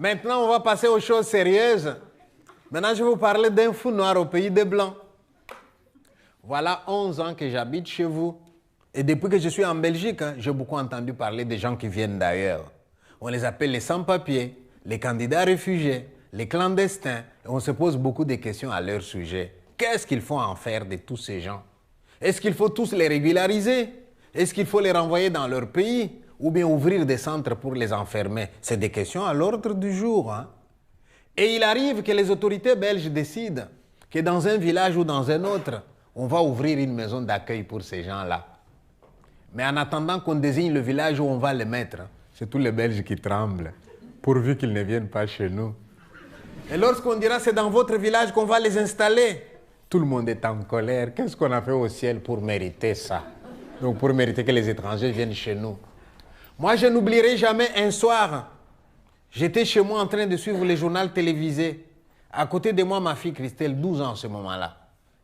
Maintenant, on va passer aux choses sérieuses. Maintenant, je vais vous parler d'un fou noir au pays des Blancs. Voilà 11 ans que j'habite chez vous. Et depuis que je suis en Belgique, j'ai beaucoup entendu parler des gens qui viennent d'ailleurs. On les appelle les sans-papiers, les candidats réfugiés, les clandestins. Et on se pose beaucoup de questions à leur sujet. Qu'est-ce qu'il faut en faire de tous ces gens? Est-ce qu'il faut tous les régulariser? Est-ce qu'il faut les renvoyer dans leur pays? Ou bien ouvrir des centres pour les enfermer? C'est des questions à l'ordre du jour. Et il arrive que les autorités belges décident que dans un village ou dans un autre, on va ouvrir une maison d'accueil pour ces gens-là. Mais en attendant qu'on désigne le village où on va les mettre, c'est tous les Belges qui tremblent, pourvu qu'ils ne viennent pas chez nous. Et lorsqu'on dira c'est dans votre village qu'on va les installer, tout le monde est en colère. Qu'est-ce qu'on a fait au ciel pour mériter ça? Donc pour mériter que les étrangers viennent chez nous. Moi, je n'oublierai jamais un soir, j'étais chez moi en train de suivre les journaux télévisés. À côté de moi, ma fille Christelle, 12 ans en ce moment-là.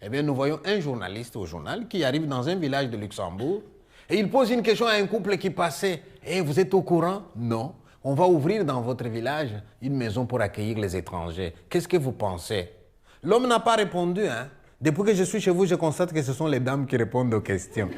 Eh bien, nous voyons un journaliste au journal qui arrive dans un village de Luxembourg et il pose une question à un couple qui passait. « Eh, vous êtes au courant? » « Non. On va ouvrir dans votre village une maison pour accueillir les étrangers. Qu'est-ce que vous pensez? » L'homme n'a pas répondu. Depuis que je suis chez vous, je constate que ce sont les dames qui répondent aux questions.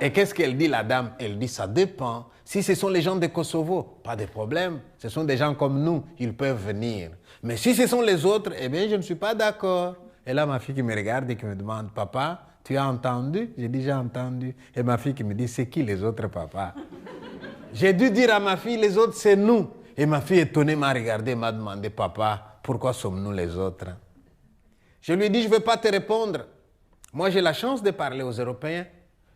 Et qu'est-ce qu'elle dit, la dame? Elle dit, ça dépend. Si ce sont les gens de Kosovo, pas de problème. Ce sont des gens comme nous, ils peuvent venir. Mais si ce sont les autres, eh bien, je ne suis pas d'accord. Et là, ma fille qui me regarde et qui me demande, papa, tu as entendu? J'ai dit, j'ai entendu. Et ma fille qui me dit, c'est qui les autres, papa? J'ai dû dire à ma fille, les autres, c'est nous. Et ma fille étonnée m'a regardé et m'a demandé, papa, pourquoi sommes-nous les autres? Je lui ai dit, je ne vais pas te répondre. Moi, j'ai la chance de parler aux Européens.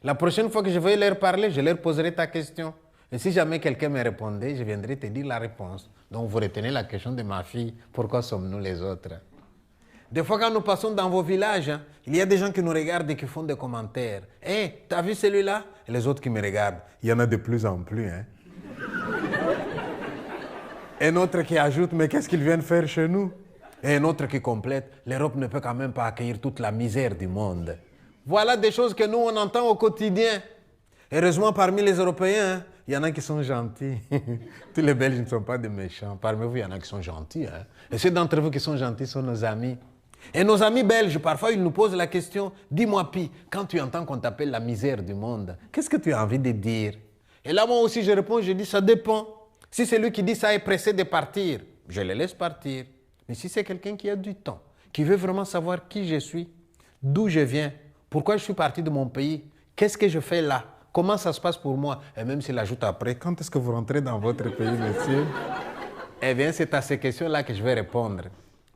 La prochaine fois que je vais leur parler, je leur poserai ta question. Et si jamais quelqu'un me répondait, je viendrai te dire la réponse. Donc, vous retenez la question de ma fille, pourquoi sommes-nous les autres? Des fois, quand nous passons dans vos villages, il y a des gens qui nous regardent et qui font des commentaires. « Hé, t'as vu celui-là » Et les autres qui me regardent. Il y en a de plus en plus. Un autre qui ajoute « Mais qu'est-ce qu'ils viennent faire chez nous ?» Et un autre qui complète « L'Europe ne peut quand même pas accueillir toute la misère du monde. » Voilà des choses que nous, on entend au quotidien. Heureusement, parmi les Européens, il y en a qui sont gentils. Tous les Belges ne sont pas des méchants. Parmi vous, il y en a qui sont gentils. Et ceux d'entre vous qui sont gentils sont nos amis. Et nos amis belges, parfois, ils nous posent la question, dis-moi, Pi, quand tu entends qu'on t'appelle la misère du monde, qu'est-ce que tu as envie de dire? Et là, moi aussi, je réponds, je dis, ça dépend. Si c'est lui qui dit ça est pressé de partir, je le laisse partir. Mais si c'est quelqu'un qui a du temps, qui veut vraiment savoir qui je suis, d'où je viens, pourquoi je suis parti de mon pays, qu'est-ce que je fais là, comment ça se passe pour moi, et même s'il ajoute après, quand est-ce que vous rentrez dans votre pays, monsieur? Eh bien, c'est à ces questions-là que je vais répondre.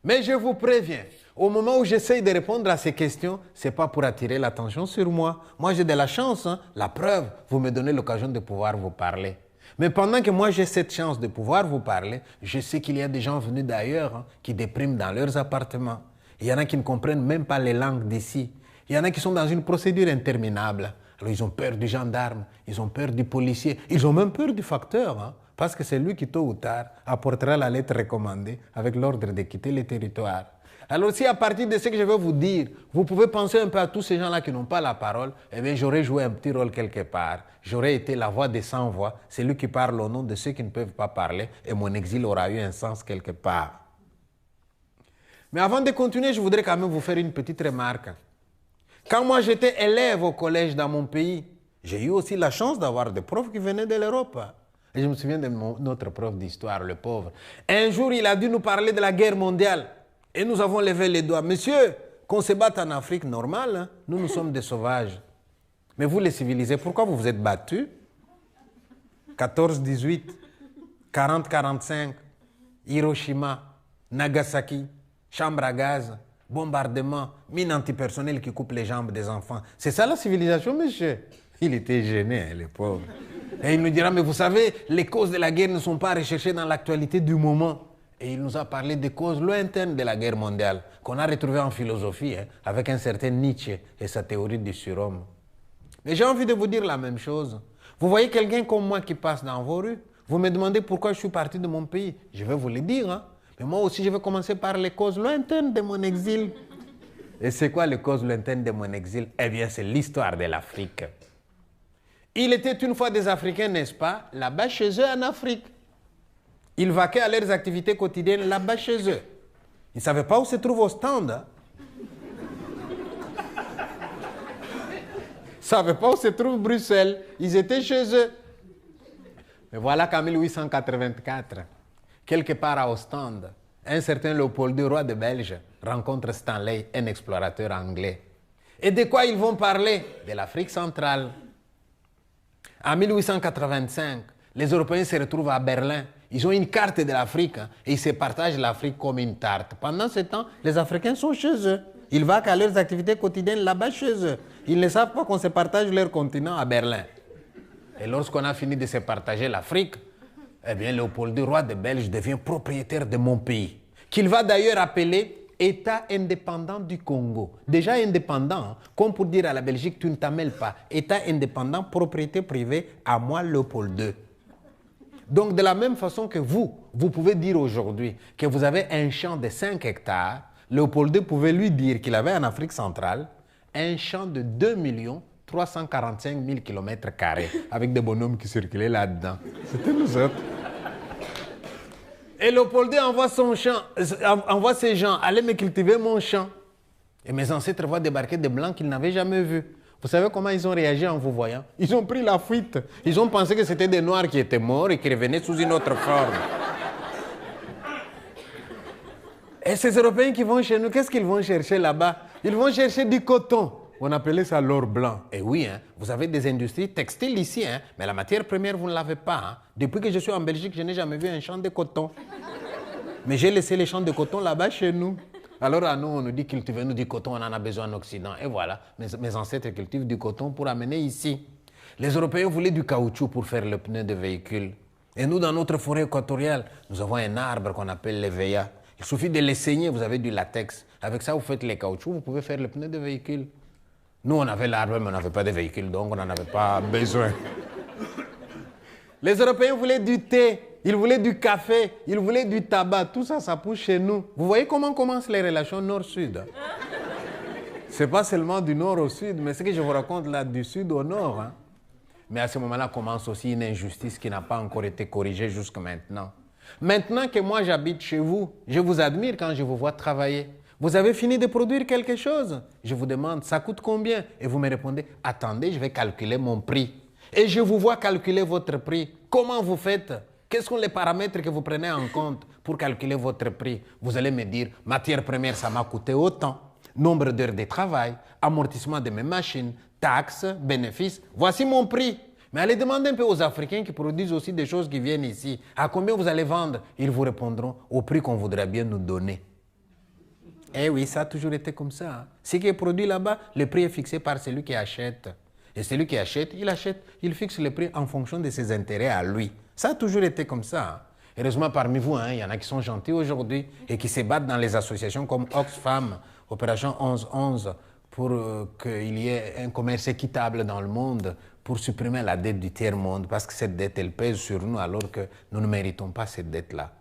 Mais je vous préviens, au moment où j'essaye de répondre à ces questions, ce n'est pas pour attirer l'attention sur moi. Moi, j'ai de la chance. La preuve, vous me donnez l'occasion de pouvoir vous parler. Mais pendant que moi, j'ai cette chance de pouvoir vous parler, je sais qu'il y a des gens venus d'ailleurs qui dépriment dans leurs appartements. Il y en a qui ne comprennent même pas les langues d'ici. Il y en a qui sont dans une procédure interminable. Alors, ils ont peur du gendarme, ils ont peur du policier, ils ont même peur du facteur. Parce que c'est lui qui, tôt ou tard, apportera la lettre recommandée avec l'ordre de quitter le territoire. Alors si à partir de ce que je vais vous dire, vous pouvez penser un peu à tous ces gens-là qui n'ont pas la parole, eh bien j'aurais joué un petit rôle quelque part. J'aurais été la voix des sans-voix, celui qui parle au nom de ceux qui ne peuvent pas parler, et mon exil aura eu un sens quelque part. Mais avant de continuer, je voudrais quand même vous faire une petite remarque. Quand moi j'étais élève au collège dans mon pays, j'ai eu aussi la chance d'avoir des profs qui venaient de l'Europe. Et je me souviens de notre prof d'histoire, le pauvre. Un jour, il a dû nous parler de la guerre mondiale. Et nous avons levé les doigts. Monsieur, qu'on se batte en Afrique, normal, nous sommes des sauvages. Mais vous, les civilisés, pourquoi vous vous êtes battus? 14-18, 40-45, Hiroshima, Nagasaki, chambre à gaz, bombardement, mine antipersonnelle qui coupe les jambes des enfants. C'est ça la civilisation, monsieur? Il était gêné, le pauvre. Et il nous dira, mais vous savez, les causes de la guerre ne sont pas recherchées dans l'actualité du moment. Et il nous a parlé des causes lointaines de la guerre mondiale, qu'on a retrouvées en philosophie, avec un certain Nietzsche et sa théorie du surhomme. Mais j'ai envie de vous dire la même chose. Vous voyez quelqu'un comme moi qui passe dans vos rues, vous me demandez pourquoi je suis parti de mon pays. Je vais vous le dire. Mais moi aussi, je vais commencer par les causes lointaines de mon exil. Et c'est quoi les causes lointaines de mon exil? Eh bien, c'est l'histoire de l'Afrique. Il était une fois des Africains, n'est-ce pas, là-bas chez eux en Afrique. Ils vaquaient à leurs activités quotidiennes là-bas chez eux. Ils ne savaient pas où se trouve Ostende. Hein? Ils ne savaient pas où se trouve Bruxelles. Ils étaient chez eux. Mais voilà qu'en 1884, quelque part à Ostende, un certain Léopold II, roi de Belge, rencontre Stanley, un explorateur anglais. Et de quoi ils vont parler? De l'Afrique centrale. En 1885, les Européens se retrouvent à Berlin. Ils ont une carte de l'Afrique hein, et ils se partagent l'Afrique comme une tarte. Pendant ce temps, les Africains sont chez eux. Ils vaquent à leurs activités quotidiennes là-bas chez eux. Ils ne savent pas qu'on se partage leur continent à Berlin. Et lorsqu'on a fini de se partager l'Afrique, eh bien, Léopold II, roi de Belge, devient propriétaire de mon pays, qu'il va d'ailleurs appeler État indépendant du Congo. Déjà indépendant, hein, comme pour dire à la Belgique, tu ne t'appelles pas. État indépendant, propriété privée, à moi, Léopold II. Donc, de la même façon que vous pouvez dire aujourd'hui que vous avez un champ de 5 hectares, Léopold II pouvait lui dire qu'il avait en Afrique centrale un champ de 2 345 000 km², avec des bonhommes qui circulaient là-dedans. C'était nous autres. Et Léopold II envoie ses gens aller me cultiver mon champ. Et mes ancêtres voient débarquer des Blancs qu'ils n'avaient jamais vus. Vous savez comment ils ont réagi en vous voyant? Ils ont pris la fuite. Ils ont pensé que c'était des Noirs qui étaient morts et qui revenaient sous une autre forme. Et ces Européens qui vont chez nous, qu'est-ce qu'ils vont chercher là-bas? Ils vont chercher du coton. On appelait ça l'or blanc. Et oui, hein, vous avez des industries textiles ici, hein, mais la matière première, vous ne l'avez pas. Hein. Depuis que je suis en Belgique, je n'ai jamais vu un champ de coton. Mais j'ai laissé les champs de coton là-bas chez nous. Alors à nous, on nous dit cultivez-nous du coton, on en a besoin en Occident. Et voilà, mes ancêtres cultivent du coton pour amener ici. Les Européens voulaient du caoutchouc pour faire le pneu de véhicule. Et nous, dans notre forêt équatoriale, nous avons un arbre qu'on appelle l'éveilla. Il suffit de les saigner, vous avez du latex. Avec ça, vous faites les caoutchoucs, vous pouvez faire le pneu de véhicule. Nous, on avait l'arbre, mais on n'avait pas de véhicule, donc on n'en avait pas besoin. Les Européens voulaient du thé, ils voulaient du café, ils voulaient du tabac. Tout ça, ça pousse chez nous. Vous voyez comment commencent les relations nord-sud? Ce n'est pas seulement du nord au sud, mais ce que je vous raconte là, du sud au nord. Hein. Mais à ce moment-là commence aussi une injustice qui n'a pas encore été corrigée jusqu'à maintenant. Maintenant que moi j'habite chez vous, je vous admire quand je vous vois travailler. Vous avez fini de produire quelque chose? Je vous demande, ça coûte combien? Et vous me répondez, attendez, je vais calculer mon prix. Et je vous vois calculer votre prix. Comment vous faites? Quels sont les paramètres que vous prenez en compte pour calculer votre prix? Vous allez me dire, matière première, ça m'a coûté autant. Nombre d'heures de travail, amortissement de mes machines, taxes, bénéfices. Voici mon prix. Mais allez demander un peu aux Africains qui produisent aussi des choses qui viennent ici. À combien vous allez vendre? Ils vous répondront au prix qu'on voudrait bien nous donner. Eh oui, ça a toujours été comme ça. Hein. Ce qui est produit là-bas, le prix est fixé par celui qui achète. Et celui qui achète, il fixe le prix en fonction de ses intérêts à lui. Ça a toujours été comme ça. Hein. Heureusement, parmi vous, hein, il y en a qui sont gentils aujourd'hui et qui se battent dans les associations comme Oxfam, Opération 1111, pour qu'il y ait un commerce équitable dans le monde, pour supprimer la dette du tiers-monde, parce que cette dette, elle pèse sur nous alors que nous ne méritons pas cette dette-là.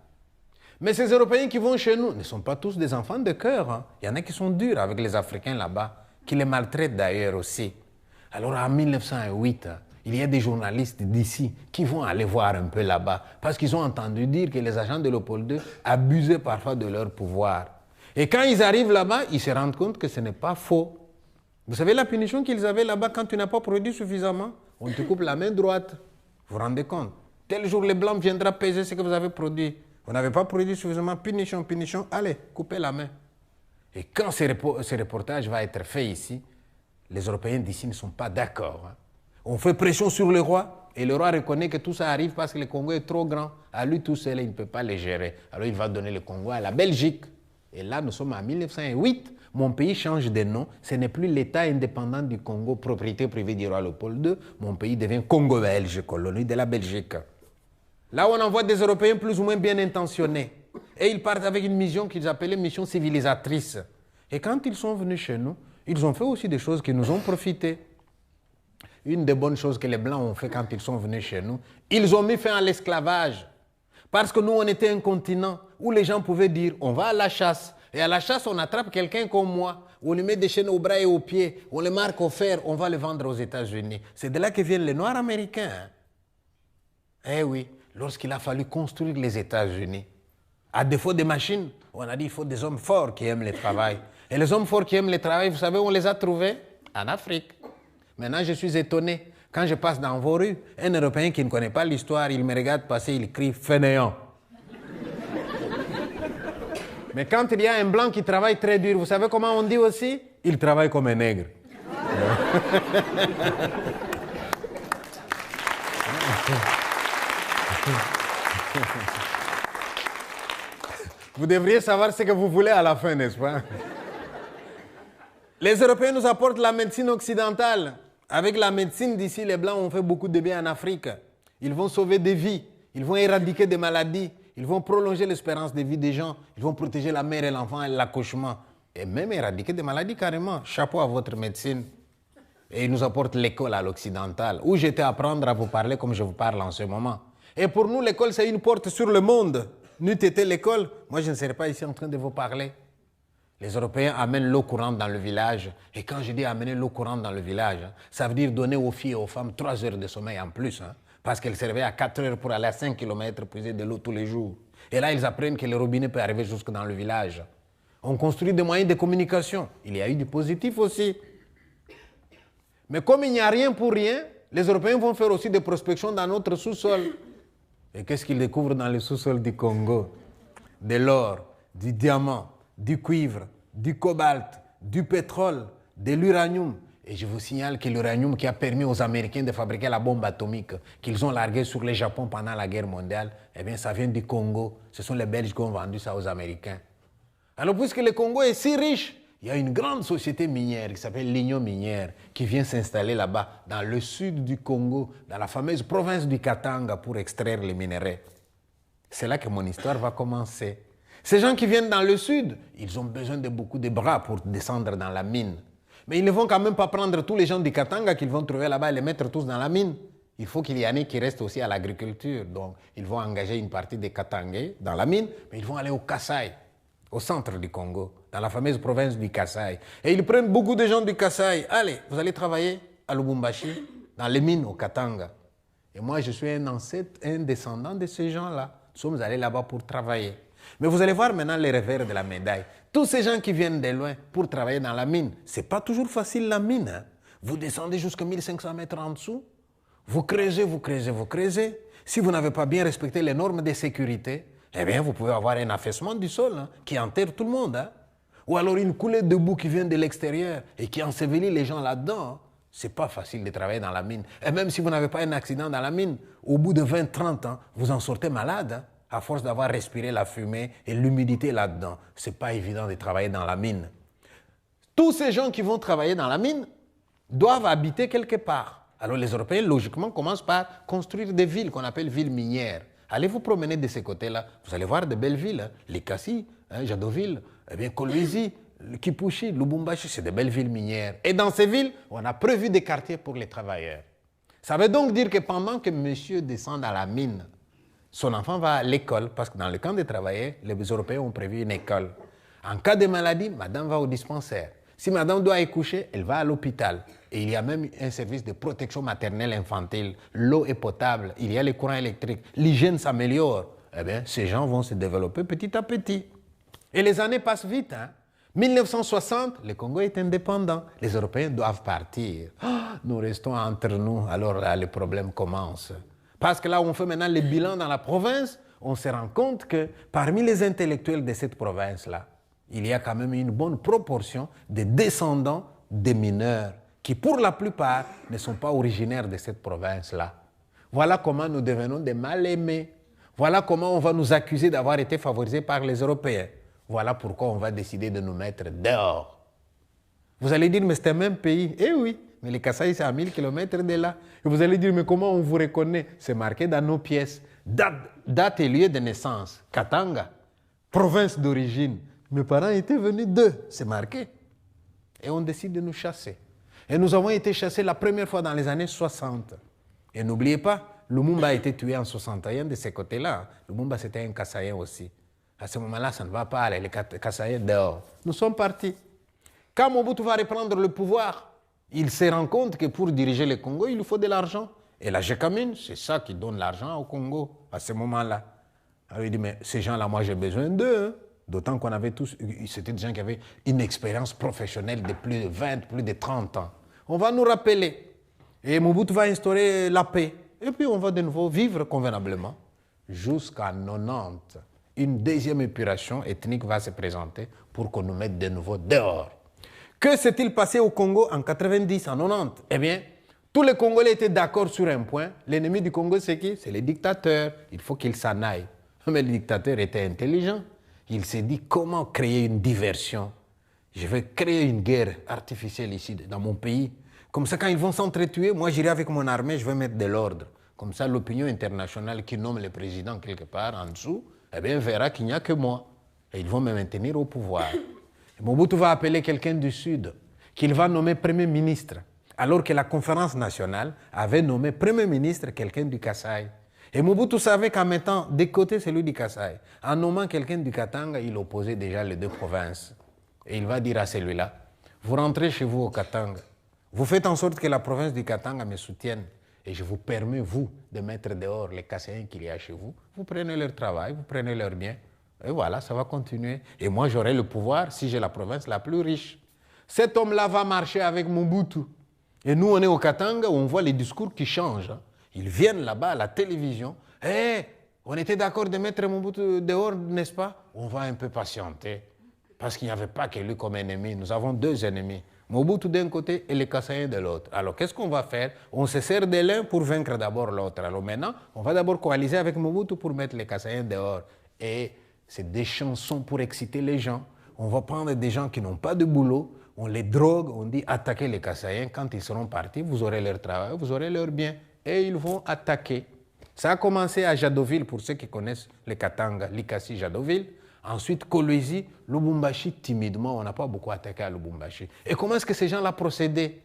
Mais ces Européens qui vont chez nous ne sont pas tous des enfants de cœur. Hein. Il y en a qui sont durs avec les Africains là-bas, qui les maltraitent d'ailleurs aussi. Alors en 1908, il y a des journalistes d'ici qui vont aller voir un peu là-bas, parce qu'ils ont entendu dire que les agents de Léopold II abusaient parfois de leur pouvoir. Et quand ils arrivent là-bas, ils se rendent compte que ce n'est pas faux. Vous savez la punition qu'ils avaient là-bas quand tu n'as pas produit suffisamment? On te coupe la main droite. Vous vous rendez compte? Tel jour, le blanc viendra peser ce que vous avez produit. Vous n'avez pas produit suffisamment, punition, punition, allez, coupez la main. Et quand ce reportage va être fait ici, les Européens d'ici ne sont pas d'accord. Hein. On fait pression sur le roi et le roi reconnaît que tout ça arrive parce que le Congo est trop grand. À lui tout seul, il ne peut pas le gérer. Alors il va donner le Congo à la Belgique. Et là, nous sommes en 1908. Mon pays change de nom. Ce n'est plus l'État indépendant du Congo, propriété privée du roi Léopold II. Mon pays devient Congo belge, colonie de la Belgique. Là, on envoie des Européens plus ou moins bien intentionnés. Et ils partent avec une mission qu'ils appelaient mission civilisatrice. Et quand ils sont venus chez nous, ils ont fait aussi des choses qui nous ont profité. Une des bonnes choses que les Blancs ont fait quand ils sont venus chez nous, ils ont mis fin à l'esclavage. Parce que nous, on était un continent où les gens pouvaient dire, on va à la chasse. Et à la chasse, on attrape quelqu'un comme moi. On lui met des chaînes aux bras et aux pieds. On le marque au fer. On va le vendre aux États-Unis. C'est de là que viennent les Noirs américains. Hein. Eh oui. lorsqu'il a fallu construire les États-Unis. À défaut de machines, on a dit qu'il faut des hommes forts qui aiment le travail. Et les hommes forts qui aiment le travail, vous savez où on les a trouvés? En Afrique. Maintenant, je suis étonné. Quand je passe dans vos rues, un Européen qui ne connaît pas l'histoire, il me regarde passer, il crie « fainéant ». Mais quand il y a un blanc qui travaille très dur, vous savez comment on dit aussi? Il travaille comme un nègre. Vous devriez savoir ce que vous voulez à la fin, n'est-ce pas? Les Européens nous apportent la médecine occidentale. Avec la médecine d'ici, les Blancs ont fait beaucoup de bien en Afrique. Ils vont sauver des vies, ils vont éradiquer des maladies, ils vont prolonger l'espérance de vie des gens, ils vont protéger la mère et l'enfant et l'accouchement, et même éradiquer des maladies carrément. Chapeau à votre médecine. Et ils nous apportent l'école à l'occidental, où j'étais à apprendre à vous parler comme je vous parle en ce moment. Et pour nous, l'école, c'est une porte sur le monde. N'eût été l'école, moi je ne serais pas ici en train de vous parler. Les Européens amènent l'eau courante dans le village. Et quand je dis amener l'eau courante dans le village, ça veut dire donner aux filles et aux femmes 3 heures de sommeil en plus. Parce qu'elles se réveillent à 4 heures pour aller à 5 km puiser de l'eau tous les jours. Et là, ils apprennent que le robinet peut arriver jusque dans le village. On construit des moyens de communication. Il y a eu du positif aussi. Mais comme il n'y a rien pour rien, les Européens vont faire aussi des prospections dans notre sous-sol. Et qu'est-ce qu'ils découvrent dans le sous-sol du Congo? De l'or, du diamant, du cuivre, du cobalt, du pétrole, de l'uranium. Et je vous signale que l'uranium qui a permis aux Américains de fabriquer la bombe atomique qu'ils ont larguée sur le Japon pendant la guerre mondiale, eh bien ça vient du Congo. Ce sont les Belges qui ont vendu ça aux Américains. Alors puisque le Congo est si riche, il y a une grande société minière qui s'appelle l'Union minière qui vient s'installer là-bas, dans le sud du Congo, dans la fameuse province du Katanga pour extraire les minerais. C'est là que mon histoire va commencer. Ces gens qui viennent dans le sud, ils ont besoin de beaucoup de bras pour descendre dans la mine. Mais ils ne vont quand même pas prendre tous les gens du Katanga qu'ils vont trouver là-bas et les mettre tous dans la mine. Il faut qu'il y en ait qui restent aussi à l'agriculture. Donc, ils vont engager une partie des Katangais dans la mine, mais ils vont aller au Kasaï, au centre du Congo, dans la fameuse province du Kasaï. Et ils prennent beaucoup de gens du Kasaï. Allez, vous allez travailler à Lubumbashi, dans les mines au Katanga. Et moi, je suis un ancêtre, un descendant de ces gens-là. Nous sommes allés là-bas pour travailler. Mais vous allez voir maintenant les revers de la médaille. Tous ces gens qui viennent de loin pour travailler dans la mine, ce n'est pas toujours facile la mine. Vous descendez jusqu'à 1500 mètres en dessous, vous creusez, vous creusez, vous creusez. Si vous n'avez pas bien respecté les normes de sécurité, eh bien vous pouvez avoir un affaissement du sol qui enterre tout le monde. Ou alors une coulée de boue qui vient de l'extérieur et qui ensevelit les gens là-dedans. Ce n'est pas facile de travailler dans la mine. Et même si vous n'avez pas un accident dans la mine, au bout de 20-30 ans, vous en sortez malade. À force d'avoir respiré la fumée et l'humidité là-dedans, ce n'est pas évident de travailler dans la mine. Tous ces gens qui vont travailler dans la mine doivent habiter quelque part. Alors les Européens, logiquement, commencent par construire des villes qu'on appelle villes minières. Allez vous promener de ces côtés-là, vous allez voir de belles villes. Les Kassi, Jadoville, Kolwezi, Kipushi, Lubumbashi, c'est de belles villes minières. Et dans ces villes, on a prévu des quartiers pour les travailleurs. Ça veut donc dire que pendant que monsieur descend à la mine, son enfant va à l'école, parce que dans le camp des travailleurs, les Européens ont prévu une école. En cas de maladie, madame va au dispensaire. Si madame doit accoucher, elle va à l'hôpital. Et il y a même un service de protection maternelle infantile. L'eau est potable, il y a les courants électriques, l'hygiène s'améliore. Eh bien, ces gens vont se développer petit à petit. Et les années passent vite. 1960, le Congo est indépendant. Les Européens doivent partir. Nous restons entre nous, alors là, les problèmes commencent. Parce que là où on fait maintenant le bilan dans la province, on se rend compte que parmi les intellectuels de cette province-là, il y a quand même une bonne proportion de descendants des mineurs qui, pour la plupart, ne sont pas originaires de cette province-là. Voilà comment nous devenons des mal-aimés. Voilà comment on va nous accuser d'avoir été favorisés par les Européens. Voilà pourquoi on va décider de nous mettre dehors. Vous allez dire, mais c'est un même pays. Eh oui, mais les Kasaï, c'est à 1000 km de là. Et vous allez dire, mais comment on vous reconnaît? C'est marqué dans nos pièces. Date et lieu de naissance. Katanga, province d'origine. Mes parents étaient venus d'eux. C'est marqué. Et on décide de nous chasser. Et nous avons été chassés la première fois dans les années 60. Et n'oubliez pas, Lumumba a été tué en 61 de ces côtés-là. Lumumba, c'était un Kasaïen aussi. À ce moment-là, ça ne va pas aller. Les Kasaïens dehors. Nous sommes partis. Quand Mobutu va reprendre le pouvoir, il se rend compte que pour diriger le Congo, il lui faut de l'argent. Et la Gécamine, c'est ça qui donne l'argent au Congo à ce moment-là. Alors il dit, mais ces gens-là, moi j'ai besoin d'eux. Hein. D'autant qu'on avait tous, c'était des gens qui avaient une expérience professionnelle de plus de 20, plus de 30 ans. On va nous rappeler. Et Mobutu va instaurer la paix. Et puis on va de nouveau vivre convenablement jusqu'à 90. Une deuxième épuration ethnique va se présenter pour qu'on nous mette de nouveau dehors. Que s'est-il passé au Congo en 90, en 90? Eh bien, tous les Congolais étaient d'accord sur un point. L'ennemi du Congo, c'est qui? C'est les dictateurs. Il faut qu'ils s'en aillent. Mais le dictateur était intelligent. Il s'est dit, comment créer une diversion? Je vais créer une guerre artificielle ici, dans mon pays. Comme ça, quand ils vont s'entretuer, moi, j'irai avec mon armée, je vais mettre de l'ordre. Comme ça, l'opinion internationale qui nomme le président quelque part en dessous, eh bien, verra qu'il n'y a que moi. Et ils vont me maintenir au pouvoir. Et Mobutu va appeler quelqu'un du Sud, qu'il va nommer Premier ministre, alors que la conférence nationale avait nommé Premier ministre quelqu'un du Kasaï. Et Mobutu savait qu'en mettant de côté celui du Kasaï, en nommant quelqu'un du Katanga, il opposait déjà les deux provinces. Et il va dire à celui-là, vous rentrez chez vous au Katanga, vous faites en sorte que la province du Katanga me soutienne, et je vous permets, vous, de mettre dehors les Kassaïens qu'il y a chez vous. Vous prenez leur travail, vous prenez leurs biens, et voilà, ça va continuer. Et moi, j'aurai le pouvoir si j'ai la province la plus riche. Cet homme-là va marcher avec Mobutu. Et nous, on est au Katanga où on voit les discours qui changent. Ils viennent là-bas à la télévision. Hé, on était d'accord de mettre Mobutu dehors, n'est-ce pas? On va un peu patienter. Parce qu'il n'y avait pas que lui comme ennemi. Nous avons deux ennemis. Mobutu d'un côté et les Kassaïens de l'autre. Alors, qu'est-ce qu'on va faire? On se sert de l'un pour vaincre d'abord l'autre. Alors maintenant, on va d'abord coaliser avec Mobutu pour mettre les Kassaïens dehors. Et c'est des chansons pour exciter les gens. On va prendre des gens qui n'ont pas de boulot. On les drogue, on dit attaquez les Kassaïens. Quand ils seront partis, vous aurez leur travail, vous aurez leurs biens. Et ils vont attaquer. Ça a commencé à Jadoville, pour ceux qui connaissent les Katanga, Likasi, Jadoville. Ensuite, Kolwezi, Lubumbashi, timidement, on n'a pas beaucoup attaqué à Lubumbashi. Et comment est-ce que ces gens-là procédaient?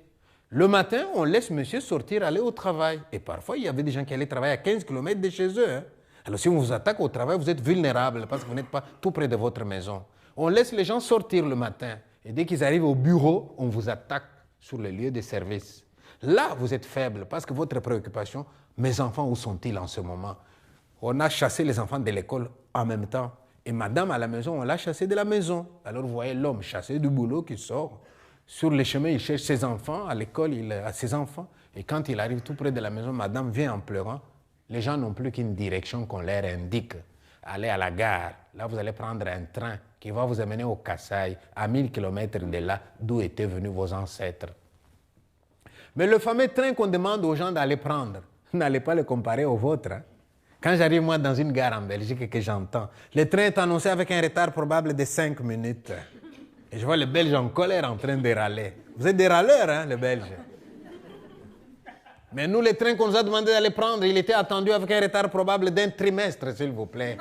Le matin, on laisse monsieur sortir, aller au travail. Et parfois, il y avait des gens qui allaient travailler à 15 km de chez eux. Hein. Alors, si on vous attaque au travail, vous êtes vulnérable parce que vous n'êtes pas tout près de votre maison. On laisse les gens sortir le matin. Et dès qu'ils arrivent au bureau, on vous attaque sur le lieu de service. Là, vous êtes faible parce que votre préoccupation, mes enfants, où sont-ils en ce moment? On a chassé les enfants de l'école en même temps. Et madame à la maison, on l'a chassé de la maison. Alors vous voyez l'homme chassé du boulot qui sort. Sur le chemin, il cherche ses enfants. À l'école, il a ses enfants. Et quand il arrive tout près de la maison, madame vient en pleurant. Les gens n'ont plus qu'une direction qu'on leur indique. Allez à la gare. Là, vous allez prendre un train qui va vous amener au Kasaï, à 1000 km de là, d'où étaient venus vos ancêtres. Mais le fameux train qu'on demande aux gens d'aller prendre, n'allez pas le comparer au vôtre. Hein. Quand j'arrive moi dans une gare en Belgique et que j'entends, le train est annoncé avec un retard probable de 5 minutes. Et je vois les Belges en colère en train de râler. Vous êtes des râleurs, hein, les Belges. Mais nous, le train qu'on nous a demandé d'aller prendre, il était attendu avec un retard probable d'1 trimestre, s'il vous plaît.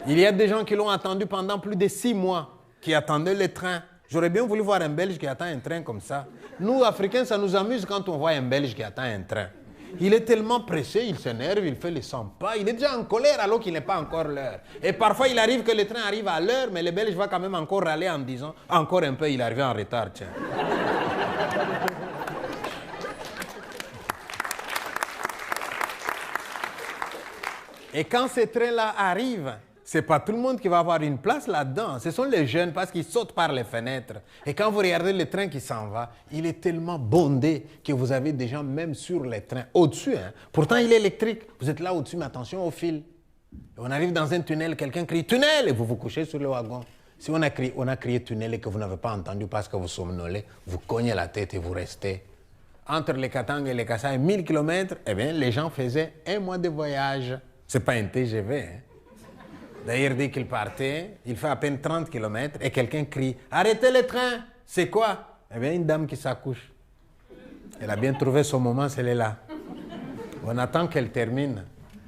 Il y a des gens qui l'ont attendu pendant plus de 6 mois, qui attendaient le train. J'aurais bien voulu voir un Belge qui attend un train comme ça. Nous, Africains, ça nous amuse quand on voit un Belge qui attend un train. Il est tellement pressé, il s'énerve, il fait les 100 pas, il est déjà en colère alors qu'il n'est pas encore l'heure. Et parfois, il arrive que le train arrive à l'heure, mais le Belge va quand même encore râler en disant « Encore un peu, il est arrivé en retard, tiens. » Et quand ces trains-là arrivent, ce n'est pas tout le monde qui va avoir une place là-dedans. Ce sont les jeunes parce qu'ils sautent par les fenêtres. Et quand vous regardez le train qui s'en va, il est tellement bondé que vous avez des gens même sur les trains, au-dessus. Hein. Pourtant, il est électrique. Vous êtes là au-dessus, mais attention au fil. Et on arrive dans un tunnel, quelqu'un crie « tunnel » et vous vous couchez sur le wagon. Si on a crié tunnel et que vous n'avez pas entendu parce que vous somnolez, vous cognez la tête et vous restez. Entre les Katanga et les Kasaï, 1000 km, eh bien, les gens faisaient 1 mois de voyage. Ce n'est pas un TGV. Hein. D'ailleurs, dès qu'il partait, il fait à peine 30 km et quelqu'un crie « Arrêtez le train !» C'est quoi? Eh bien, une dame qui s'accouche. Elle a bien trouvé son moment, celle-là. On attend qu'elle termine.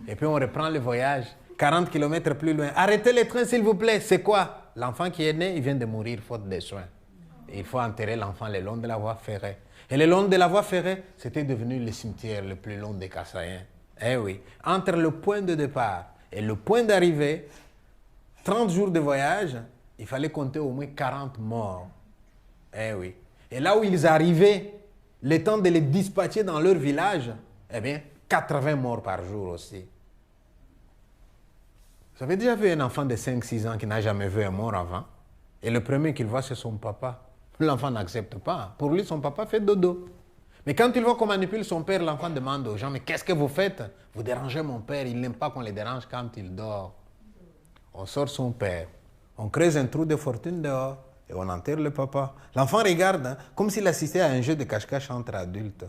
Et puis on reprend le voyage. 40 km plus loin. « Arrêtez le train, s'il vous plaît !» C'est quoi? L'enfant qui est né, il vient de mourir faute de soins. Et il faut enterrer l'enfant le long de la voie ferrée. Et le long de la voie ferrée, c'était devenu le cimetière le plus long des Kassaïens. Eh oui. Entre le point de départ et le point d'arrivée, 30 jours de voyage, il fallait compter au moins 40 morts. Eh oui. Et là où ils arrivaient, le temps de les dispatcher dans leur village, Eh bien, 80 morts par jour aussi. Vous avez déjà vu un enfant de 5-6 ans qui n'a jamais vu un mort avant? Et le premier qu'il voit, c'est son papa. L'enfant n'accepte pas. Pour lui, son papa fait dodo. Mais quand il voit qu'on manipule son père, l'enfant demande aux gens, mais qu'est-ce que vous faites? Vous dérangez mon père, il n'aime pas qu'on le dérange quand il dort. On sort son père, on creuse un trou de fortune dehors et on enterre le papa. L'enfant regarde hein, comme s'il assistait à un jeu de cache-cache entre adultes.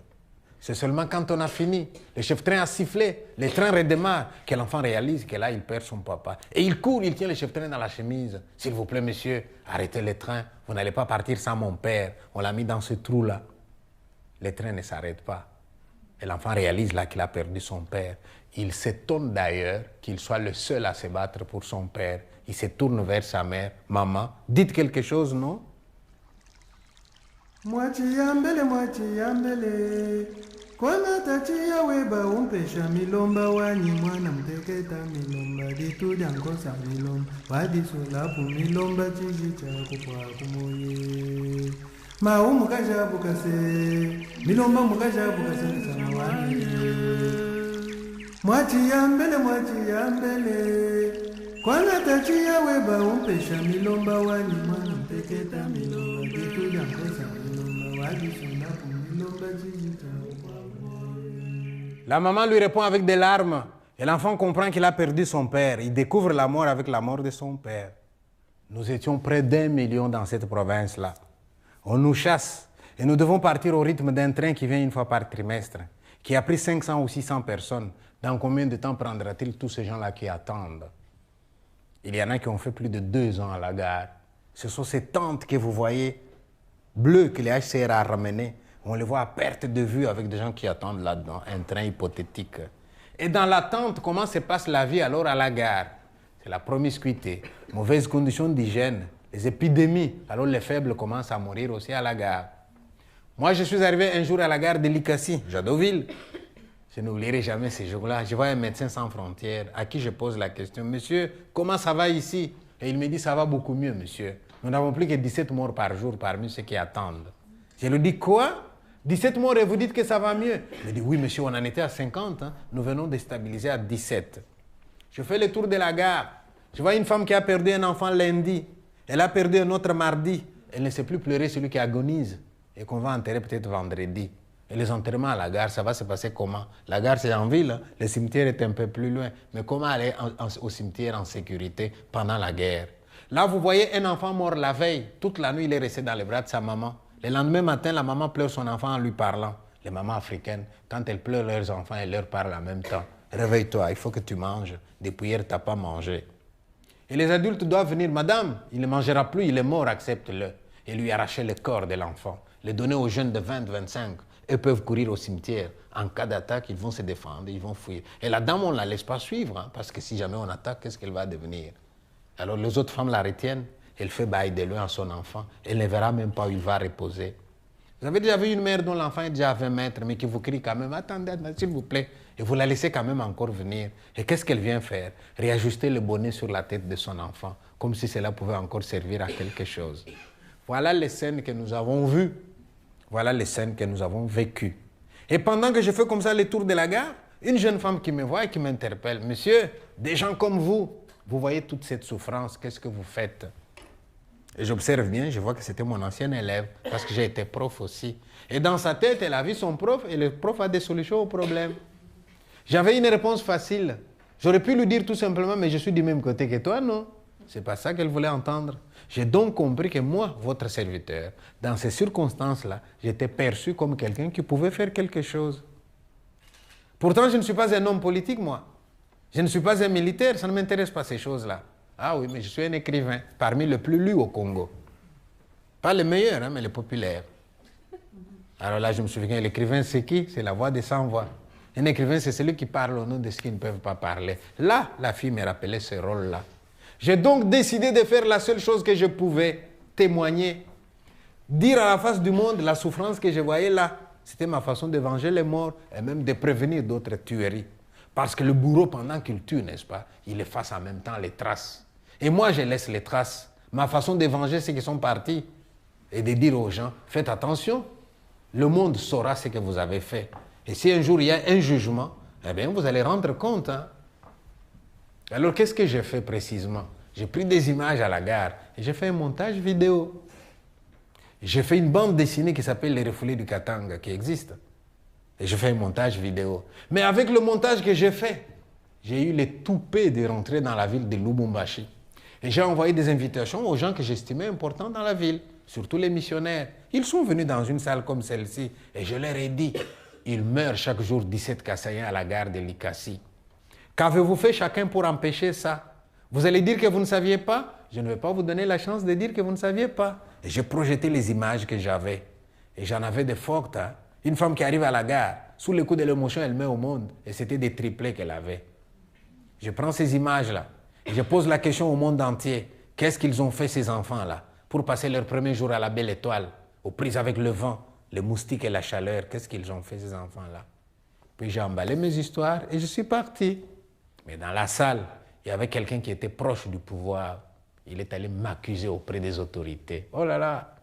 C'est seulement quand on a fini, le chef-train a sifflé, le train redémarre, que l'enfant réalise que là, il perd son papa. Et il court, il tient le chef-train dans la chemise. S'il vous plaît, monsieur, arrêtez le train. Vous n'allez pas partir sans mon père. On l'a mis dans ce trou-là. Le train ne s'arrête pas. Et l'enfant réalise là qu'il a perdu son père. Il s'étonne d'ailleurs qu'il soit le seul à se battre pour son père. Il se tourne vers sa mère. Maman, dites quelque chose, non? Moitié yambele, kwana tati ya weba umpesha milomba wani mwana mteketa milomba ditu jankosa milomba wadisulapu milomba chichicha kupwa kumoye mau mukajabu kase milomba mukajabu kase samawani mwachi yambele kwana tati ya weba umpesha milomba wani mwana mteketa milomba ditu jankosa milomba wadisulapu milomba chichicha. La maman lui répond avec des larmes. Et l'enfant comprend qu'il a perdu son père. Il découvre la mort avec la mort de son père. Nous étions près d'1 million dans cette province-là. On nous chasse. Et nous devons partir au rythme d'un train qui vient une fois par trimestre, qui a pris 500 ou 600 personnes. Dans combien de temps prendra-t-il tous ces gens-là qui attendent? Il y en a qui ont fait plus de 2 ans à la gare. Ce sont ces tentes que vous voyez, bleues, que les HCR a ramenées. On les voit à perte de vue avec des gens qui attendent là-dedans, un train hypothétique. Et dans l'attente, comment se passe la vie alors à la gare? C'est la promiscuité, mauvaises conditions d'hygiène, les épidémies. Alors les faibles commencent à mourir aussi à la gare. Moi, je suis arrivé un jour à la gare de Likassi, Jadoville. Je n'oublierai jamais ces jours-là. Je vois un médecin sans frontières à qui je pose la question, « Monsieur, comment ça va ici ?» Et il me dit, « Ça va beaucoup mieux, monsieur. Nous n'avons plus que 17 morts par jour parmi ceux qui attendent. » Je lui dis, « Quoi ? 17 morts et vous dites que ça va mieux ?» Il me dit, « Oui, monsieur, on en était à 50. Hein. Nous venons de stabiliser à 17. » Je fais le tour de la gare. Je vois une femme qui a perdu un enfant lundi. Elle a perdu un autre mardi. Elle ne sait plus pleurer celui qui agonise et qu'on va enterrer peut-être vendredi. Et les enterrements à la gare, ça va se passer comment? La gare, c'est en ville. Hein. Le cimetière est un peu plus loin. Mais comment aller au cimetière en sécurité pendant la guerre? Là, vous voyez un enfant mort la veille. Toute la nuit, il est resté dans les bras de sa maman. Le lendemain matin, la maman pleure son enfant en lui parlant. Les mamans africaines, quand elles pleurent leurs enfants, elles leur parlent en même temps. Réveille-toi, il faut que tu manges. Depuis hier, tu n'as pas mangé. Et les adultes doivent venir. Madame, il ne mangera plus, il est mort, accepte-le. Et lui arracher le corps de l'enfant. Le donner aux jeunes de 20-25. Eux peuvent courir au cimetière. En cas d'attaque, ils vont se défendre, ils vont fuir. Et la dame, on ne la laisse pas suivre, hein, parce que si jamais on attaque, qu'est-ce qu'elle va devenir? Alors les autres femmes la retiennent. Elle fait bail de loin à son enfant. Elle ne verra même pas où il va reposer. Vous avez déjà vu une mère dont l'enfant est déjà à 20 mètres, mais qui vous crie quand même, attendez, s'il vous plaît. Et vous la laissez quand même encore venir. Et qu'est-ce qu'elle vient faire? Réajuster le bonnet sur la tête de son enfant, comme si cela pouvait encore servir à quelque chose. Voilà les scènes que nous avons vues. Voilà les scènes que nous avons vécues. Et pendant que je fais comme ça le tour de la gare, une jeune femme qui me voit et qui m'interpelle. Monsieur, des gens comme vous voyez toute cette souffrance, qu'est-ce que vous faites? Et j'observe bien, je vois que c'était mon ancien élève, parce que j'ai été prof aussi. Et dans sa tête, elle a vu son prof, et le prof a des solutions aux problèmes. J'avais une réponse facile. J'aurais pu lui dire tout simplement, mais je suis du même côté que toi, non? C'est pas ça qu'elle voulait entendre. J'ai donc compris que moi, votre serviteur, dans ces circonstances-là, j'étais perçu comme quelqu'un qui pouvait faire quelque chose. Pourtant, je ne suis pas un homme politique, moi. Je ne suis pas un militaire, ça ne m'intéresse pas ces choses-là. Ah oui, mais je suis un écrivain, parmi les plus lus au Congo. Pas les meilleurs, hein, mais les populaires. Alors là, je me souviens, l'écrivain, c'est qui? C'est la voix des sans-voix. Un écrivain, c'est celui qui parle au nom de ceux qui ne peuvent pas parler. Là, la fille me rappelait ce rôle-là. J'ai donc décidé de faire la seule chose que je pouvais, témoigner. Dire à la face du monde la souffrance que je voyais là. C'était ma façon de venger les morts et même de prévenir d'autres tueries. Parce que le bourreau, pendant qu'il tue, n'est-ce pas, il efface en même temps les traces. Et moi, je laisse les traces. Ma façon de venger ceux qui sont partis et de dire aux gens, faites attention, le monde saura ce que vous avez fait. Et si un jour il y a un jugement, eh bien vous allez rendre compte. Hein. Alors qu'est-ce que j'ai fait précisément? J'ai pris des images à la gare et j'ai fait un montage vidéo. J'ai fait une bande dessinée qui s'appelle Les Refoulés du Katanga, qui existe. Et j'ai fait un montage vidéo. Mais avec le montage que j'ai fait, j'ai eu les toupets de rentrer dans la ville de Lubumbashi. Et j'ai envoyé des invitations aux gens que j'estimais importants dans la ville, surtout les missionnaires. Ils sont venus dans une salle comme celle-ci et je leur ai dit, il meurt chaque jour 17 Kassaïens à la gare de Likasi. Qu'avez-vous fait chacun pour empêcher ça? Vous allez dire que vous ne saviez pas? Je ne vais pas vous donner la chance de dire que vous ne saviez pas. Et j'ai projeté les images que j'avais. Et j'en avais de fortes. Hein? Une femme qui arrive à la gare, sous le coup de l'émotion, elle met au monde. Et c'était des triplés qu'elle avait. Je prends ces images-là et je pose la question au monde entier. Qu'est-ce qu'ils ont fait ces enfants-là pour passer leur premier jour à la belle étoile, aux prises avec le vent, les moustiques et la chaleur? Qu'est-ce qu'ils ont fait ces enfants-là? Puis j'ai emballé mes histoires et je suis parti. Mais dans la salle, il y avait quelqu'un qui était proche du pouvoir. Il est allé m'accuser auprès des autorités. Oh là là,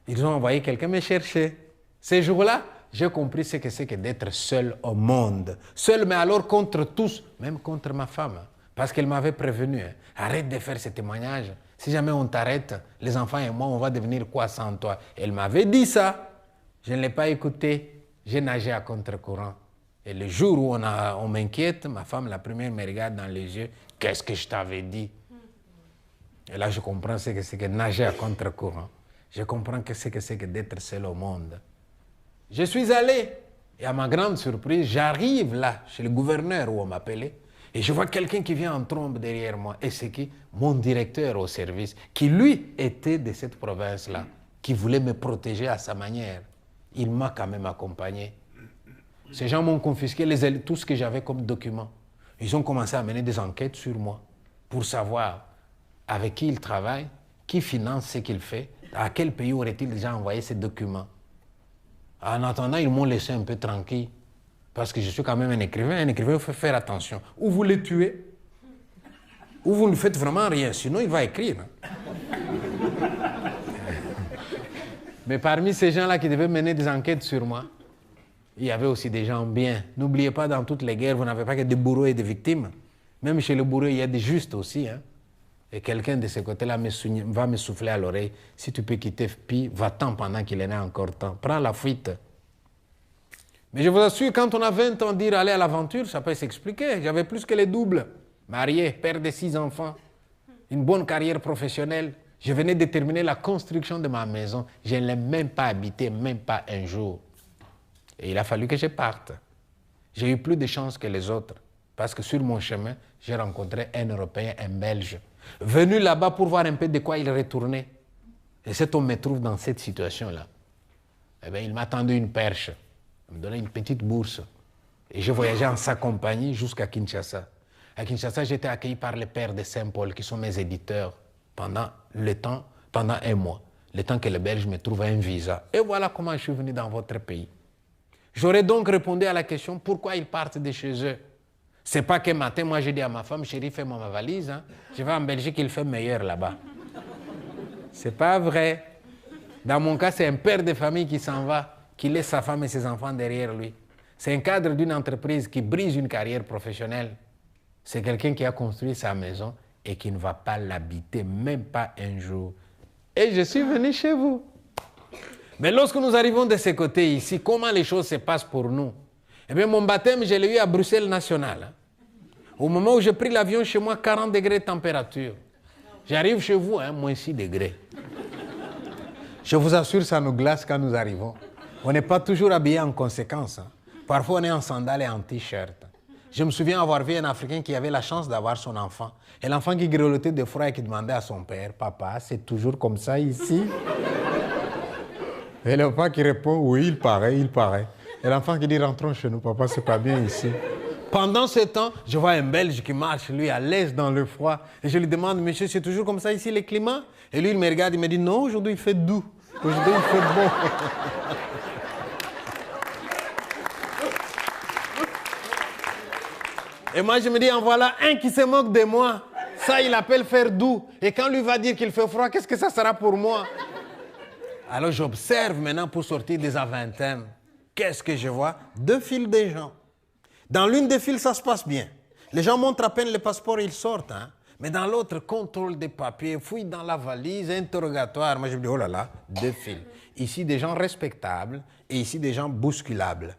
ils ont envoyé quelqu'un me chercher. Ces jours-là, j'ai compris ce que c'est que d'être seul au monde. Seul, mais alors contre tous, même contre ma femme. Parce qu'elle m'avait prévenu. Hein. Arrête de faire ces témoignages. Si jamais on t'arrête, les enfants et moi, on va devenir quoi sans toi? Elle m'avait dit ça. Je ne l'ai pas écouté. J'ai nagé à contre-courant. Et le jour où on m'inquiète, ma femme, la première, me regarde dans les yeux. Qu'est-ce que je t'avais dit? Et là, je comprends ce que c'est que nager à contre-courant. Je comprends ce que c'est que d'être seul au monde. Je suis allé, et à ma grande surprise, j'arrive là, chez le gouverneur où on m'appelait, et je vois quelqu'un qui vient en trombe derrière moi. Et c'est qui? Mon directeur au service, qui lui était de cette province-là, qui voulait me protéger à sa manière. Il m'a quand même accompagné. Ces gens m'ont confisqué tout ce que j'avais comme document. Ils ont commencé à mener des enquêtes sur moi pour savoir avec qui il travaille, qui finance ce qu'il fait, à quel pays aurait-il déjà envoyé ces documents. En attendant, ils m'ont laissé un peu tranquille, parce que je suis quand même un écrivain. Un écrivain, il faut faire attention. Ou vous le tuez, ou vous ne faites vraiment rien, sinon il va écrire. Mais parmi ces gens-là qui devaient mener des enquêtes sur moi, il y avait aussi des gens bien. N'oubliez pas, dans toutes les guerres, vous n'avez pas que des bourreaux et des victimes. Même chez les bourreaux, il y a des justes aussi. Hein. Et quelqu'un de ce côté-là va me souffler à l'oreille. Si tu peux quitter Pi, va-t'en pendant qu'il en a encore temps. Prends la fuite. Mais je vous assure, quand on a 20 ans, dire aller à l'aventure, ça peut s'expliquer. J'avais plus que les doubles. Marié, père de 6 enfants, une bonne carrière professionnelle. Je venais de terminer la construction de ma maison. Je ne l'ai même pas habité, même pas un jour. Et il a fallu que je parte. J'ai eu plus de chance que les autres. Parce que sur mon chemin, j'ai rencontré un Européen, un Belge, venu là-bas pour voir un peu de quoi il retournait. Et cet homme me trouve dans cette situation-là. Eh bien, il m'a tendu une perche. Il me donnait une petite bourse. Et je voyageais en sa compagnie jusqu'à Kinshasa. À Kinshasa, j'étais accueilli par les pères de Saint-Paul, qui sont mes éditeurs, pendant un mois. Le temps que les Belges me trouvent un visa. Et voilà comment je suis venu dans votre pays. J'aurais donc répondu à la question, pourquoi ils partent de chez eux? C'est pas que matin, moi j'ai dit à ma femme, chérie, fais-moi ma valise. Hein. Je vais en Belgique, il fait meilleur là-bas. C'est pas vrai. Dans mon cas, c'est un père de famille qui s'en va, qui laisse sa femme et ses enfants derrière lui. C'est un cadre d'une entreprise qui brise une carrière professionnelle. C'est quelqu'un qui a construit sa maison et qui ne va pas l'habiter, même pas un jour. Et je suis venu chez vous. Mais lorsque nous arrivons de ce côté ici, comment les choses se passent pour nous? Eh bien, mon baptême, je l'ai eu à Bruxelles National. Au moment où j'ai pris l'avion, chez moi, 40 degrés de température. J'arrive chez vous, moins 6 degrés. Je vous assure, ça nous glace quand nous arrivons. On n'est pas toujours habillé en conséquence. Hein. Parfois, on est en sandales et en t-shirt. Je me souviens avoir vu un Africain qui avait la chance d'avoir son enfant. Et l'enfant qui grelottait de froid et qui demandait à son père, « Papa, c'est toujours comme ça ici ?» Et l'enfant qui répond, oui, il paraît. Et l'enfant qui dit, rentrons chez nous, papa, c'est pas bien ici. Pendant ce temps, je vois un Belge qui marche, lui, à l'aise dans le froid. Et je lui demande, monsieur, c'est toujours comme ça ici, le climat? Et lui, il me regarde, il me dit, non, aujourd'hui, il fait doux. Aujourd'hui, il fait beau. Et moi, je me dis, en voilà un qui se moque de moi. Ça, il appelle faire doux. Et quand lui va dire qu'il fait froid, qu'est-ce que ça sera pour moi? Alors j'observe maintenant pour sortir des avantèmes. Qu'est-ce que je vois? 2 files de gens. Dans l'une des files, ça se passe bien. Les gens montrent à peine le passeport, ils sortent. Hein? Mais dans l'autre, contrôle des papiers, fouille dans la valise, interrogatoire. Moi, je me dis, oh là là, 2 files. Ici, des gens respectables et ici, des gens bousculables.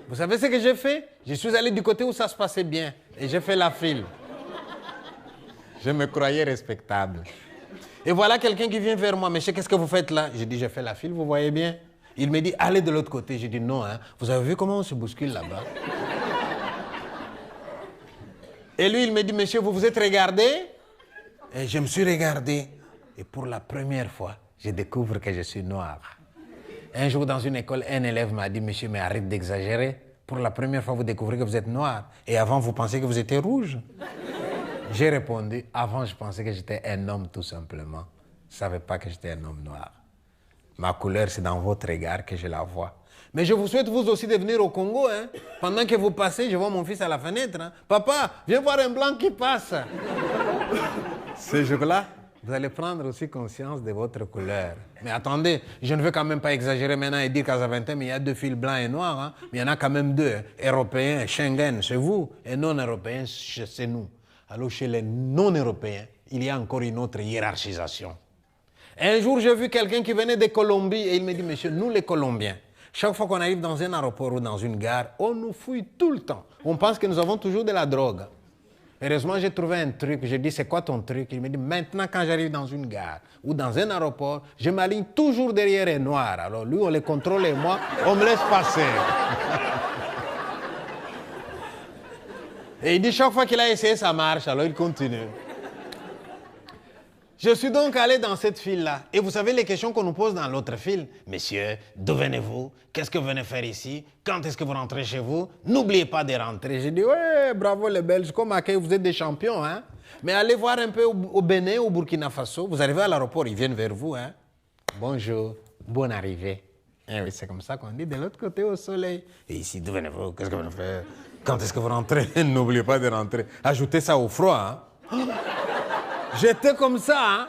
Vous savez ce que j'ai fait? Je suis allé du côté où ça se passait bien et j'ai fait la file. Je me croyais respectable. Et voilà quelqu'un qui vient vers moi. Monsieur, qu'est-ce que vous faites là? J'ai dit, je fais la file, vous voyez bien. Il me dit, allez de l'autre côté. J'ai dit, non, hein. Vous avez vu comment on se bouscule là-bas? Et lui, il me dit, monsieur, vous vous êtes regardé? Et je me suis regardé. Et pour la première fois, je découvre que je suis noir. Un jour, dans une école, un élève m'a dit, monsieur, mais arrête d'exagérer. Pour la première fois, vous découvrez que vous êtes noir. Et avant, vous pensiez que vous étiez rouge. J'ai répondu, avant, je pensais que j'étais un homme tout simplement. Je ne savais pas que j'étais un homme noir. Ma couleur, c'est dans votre regard que je la vois. Mais je vous souhaite vous aussi de venir au Congo. Hein. Pendant que vous passez, je vois mon fils à la fenêtre. Hein. Papa, viens voir un blanc qui passe. Ce jour-là, vous allez prendre aussi conscience de votre couleur. Mais attendez, je ne veux quand même pas exagérer maintenant et dire qu'à Zaventem, il y a 2 fils blancs et noirs. Hein. Mais il y en a quand même 2. Hein. Européens, Schengen, c'est vous. Et non-européens, c'est nous. Alors chez les non-européens, il y a encore une autre hiérarchisation. Un jour, j'ai vu quelqu'un qui venait de Colombie et il me dit, monsieur, nous les Colombiens, chaque fois qu'on arrive dans un aéroport ou dans une gare, on nous fouille tout le temps. On pense que nous avons toujours de la drogue. Heureusement, j'ai trouvé un truc. J'ai dit, c'est quoi ton truc? Il me dit, maintenant, quand j'arrive dans une gare ou dans un aéroport, je m'aligne toujours derrière un noir. Alors lui, on les contrôle et moi, on me laisse passer. Et il dit, chaque fois qu'il a essayé, ça marche. Alors il continue. Je suis donc allé dans cette file-là. Et vous savez les questions qu'on nous pose dans l'autre file? Monsieur, d'où venez-vous? Qu'est-ce que vous venez faire ici? Quand est-ce que vous rentrez chez vous? N'oubliez pas de rentrer. J'ai dit, ouais, bravo les Belges, comme accueil, vous êtes des champions. Hein? Mais allez voir un peu au Bénin, au Burkina Faso. Vous arrivez à l'aéroport, ils viennent vers vous. Hein? Bonjour, bonne arrivée. Eh oui, c'est comme ça qu'on dit, de l'autre côté au soleil. Et ici, d'où venez-vous? Qu'est-ce que vous venez faire? Quand est-ce que vous rentrez? N'oubliez pas de rentrer. Ajoutez ça au froid. Hein? J'étais comme ça. Hein?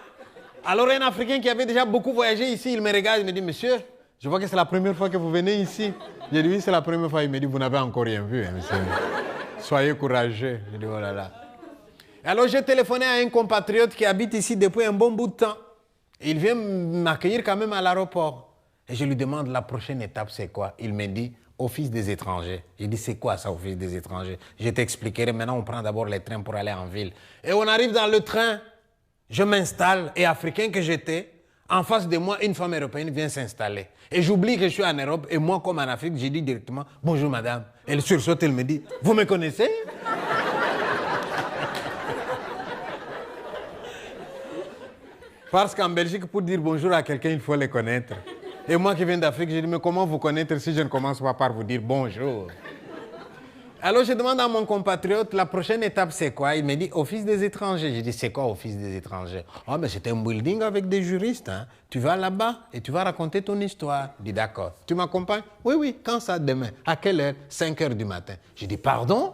Alors un Africain qui avait déjà beaucoup voyagé ici, il me regarde, il me dit, monsieur, je vois que c'est la première fois que vous venez ici. J'ai dit, oui, c'est la première fois. Il me dit, vous n'avez encore rien vu, hein, monsieur. Soyez courageux. J'ai dit, oh là là. Alors j'ai téléphoné à un compatriote qui habite ici depuis un bon bout de temps. Il vient m'accueillir quand même à l'aéroport. Et je lui demande, la prochaine étape, c'est quoi? Il me dit, Office des étrangers. J'ai dit, c'est quoi ça, Office des étrangers? Je t'expliquerai. Maintenant, on prend d'abord les trains pour aller en ville. Et on arrive dans le train. Je m'installe, et africain que j'étais, en face de moi, une femme européenne vient s'installer. Et j'oublie que je suis en Europe, et moi, comme en Afrique, j'ai dit directement, bonjour madame. Elle sursaute, elle me dit, vous me connaissez? Parce qu'en Belgique, pour dire bonjour à quelqu'un, il faut les connaître. Et moi qui viens d'Afrique, j'ai dit, mais comment vous connaître si je ne commence pas par vous dire bonjour? Alors je demande à mon compatriote, la prochaine étape c'est quoi? Il me dit, Office des étrangers. Je dis, c'est quoi Office des étrangers? Oh, mais c'est un building avec des juristes. Hein. Tu vas là-bas et tu vas raconter ton histoire. Il dit, d'accord. Tu m'accompagnes? Oui, oui. Quand ça, demain? À quelle heure? 5 heures du matin. Je dis, pardon?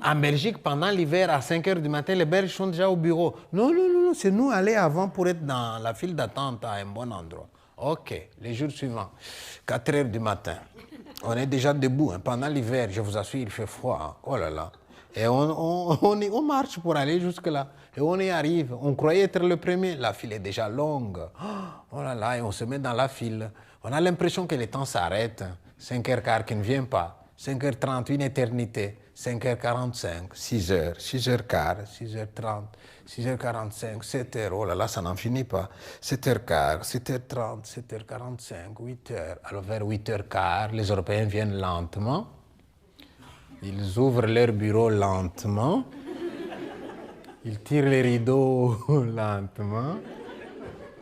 En Belgique, pendant l'hiver, à 5 heures du matin, les Belges sont déjà au bureau. Non, non, non, c'est nous aller avant pour être dans la file d'attente à un bon endroit. OK, les jours suivants, 4 heures du matin. On est déjà debout. Hein. Pendant l'hiver, je vous assure, il fait froid. Hein. Oh là là. Et on marche pour aller jusque-là. Et on y arrive. On croyait être le premier. La file est déjà longue. Oh là là. Et on se met dans la file. On a l'impression que le temps s'arrête. 5h15 qui ne vient pas. 5h30, une éternité. 5h45, 6h, 6h15, 6h30, 6h45, 7h. Oh là là, ça n'en finit pas. 7h15, 7h30, 7h45, 8h. Alors vers 8h15, les Européens viennent lentement. Ils ouvrent leur bureau lentement. Ils tirent les rideaux lentement.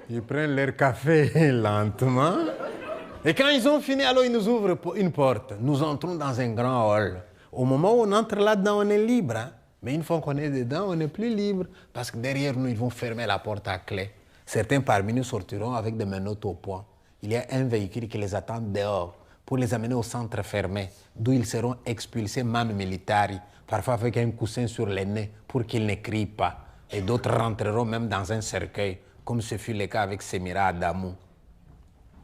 Ils prennent leur café lentement. Et quand ils ont fini, alors ils nous ouvrent une porte. Nous entrons dans un grand hall. Au moment où on entre là-dedans, on est libre. Hein? Mais une fois qu'on est dedans, on n'est plus libre. Parce que derrière nous, ils vont fermer la porte à clé. Certains parmi nous sortiront avec des menottes au poing. Il y a un véhicule qui les attend dehors pour les amener au centre fermé, d'où ils seront expulsés manu militari, parfois avec un coussin sur les nez pour qu'ils ne crient pas. Et d'autres rentreront même dans un cercueil, comme ce fut le cas avec Semira Adamou.